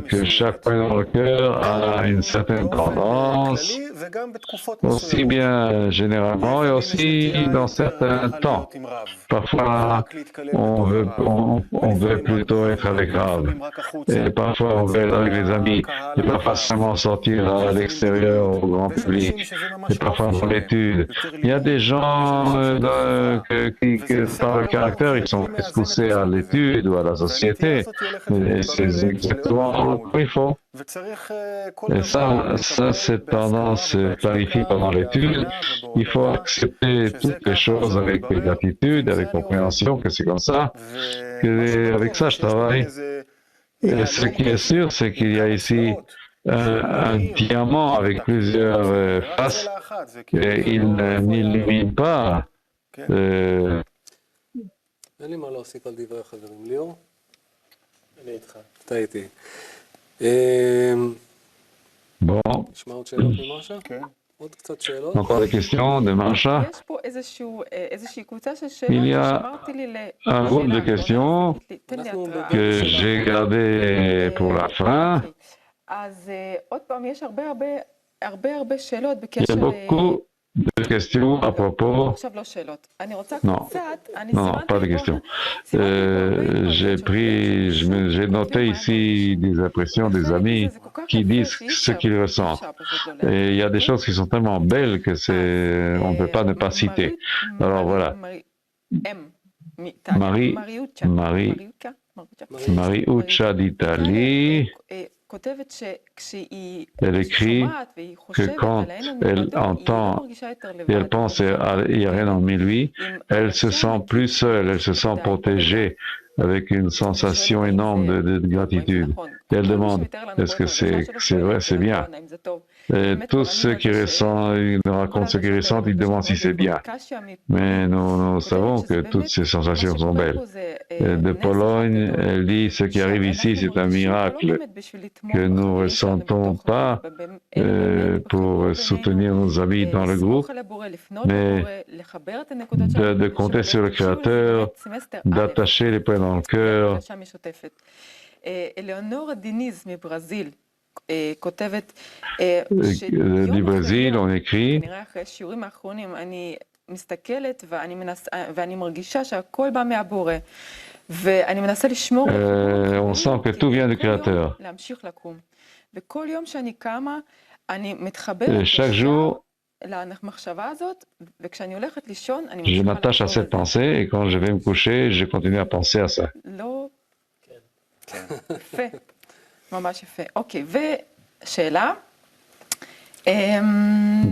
que chaque point dans le cœur a une certaine tendance, aussi bien généralement et aussi dans certains temps. Parfois, on veut plutôt être avec Rav, et parfois on veut être avec les amis, et pas forcément sortir à l'extérieur au grand public, et parfois dans l'étude. Il y a des des gens par le caractère, ils sont plus poussés à l'étude ou à la société. Et c'est exactement ce qu'il faut. Et ça cette tendance se clarifie pendant l'étude. Il faut accepter toutes les choses avec gratitude, avec compréhension, que c'est comme ça. Que avec ça, je travaille. Et ce qui est sûr, c'est qu'il y a ici un diamant avec plusieurs faces, et il n'illumine pas. אין לי מה להוסיף על דברי החברים. ליאור? אני איתך. אתה איתי. Bon, נשמע עוד שאלות ממשה? כן. עוד קצת שאלות? encore des questions de Marsha? יש פה איזושהי קבוצה של שאלות Il y a ששמרתי לי un groupe de questions תן לי התראה. que j'ai gardé pour la fin. אז עוד פעם, יש הרבה שאלות Il y a בקשר beaucoup de questions à propos. עכשיו לא שאלות. אני רוצה Non, קצת, אני non, סימנתי pas de פה- questions. סימנתי פה J'ai noté ici des impressions des amis qui disent ce qu'ils ressentent. Et il y a des choses qui sont tellement belles que on ne peut pas ne pas citer. Alors voilà. Marie Ucha d'Italie, elle écrit que quand elle entend et elle pense à Yaren en lui, elle se sent plus seule, elle se sent protégée avec une sensation énorme de gratitude. Et elle demande, est-ce que c'est vrai, c'est bien? Et tous ceux qui ressentent, ils nous racontent ce qu'ils ressentent, ils demandent si c'est bien. Mais nous savons que toutes ces sensations sont belles. Et de Pologne, elle dit, ce qui arrive ici, c'est un miracle que nous ne ressentons pas pour soutenir nos amis dans le groupe, mais de compter sur le Créateur, d'attacher les points dans le cœur. אלאונורה דיניז מברזיל כותבת Du Brésil, on écrit, כנראה אחרי השיעורים האחרונים אני מסתכלת ואני מרגישה שהכל בא מהבורא ואני מנסה לשמור on sent que tout vient du Créateur. להמשיך לקום וכל יום שאני קמה אני מתחברת Chaque jour, למחשבה הזאת וכשאני הולכת לישון אני je m'attache à cette pensée et quand je vais me coucher, je continue à penser à ça. לא יפה, ממש יפה. אוקיי, ושאלה.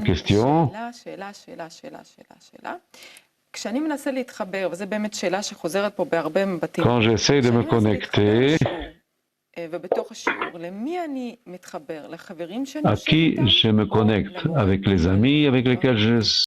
question. שאלה. כשאני מנסה להתחבר, וזו באמת שאלה שחוזרת פה בהרבה מבטים. Quand j'essaie de me connecter, ובתוך השיעור, למי אני מתחבר? לחברים שאני à qui je me connecte? Avec les amis avec lesquels je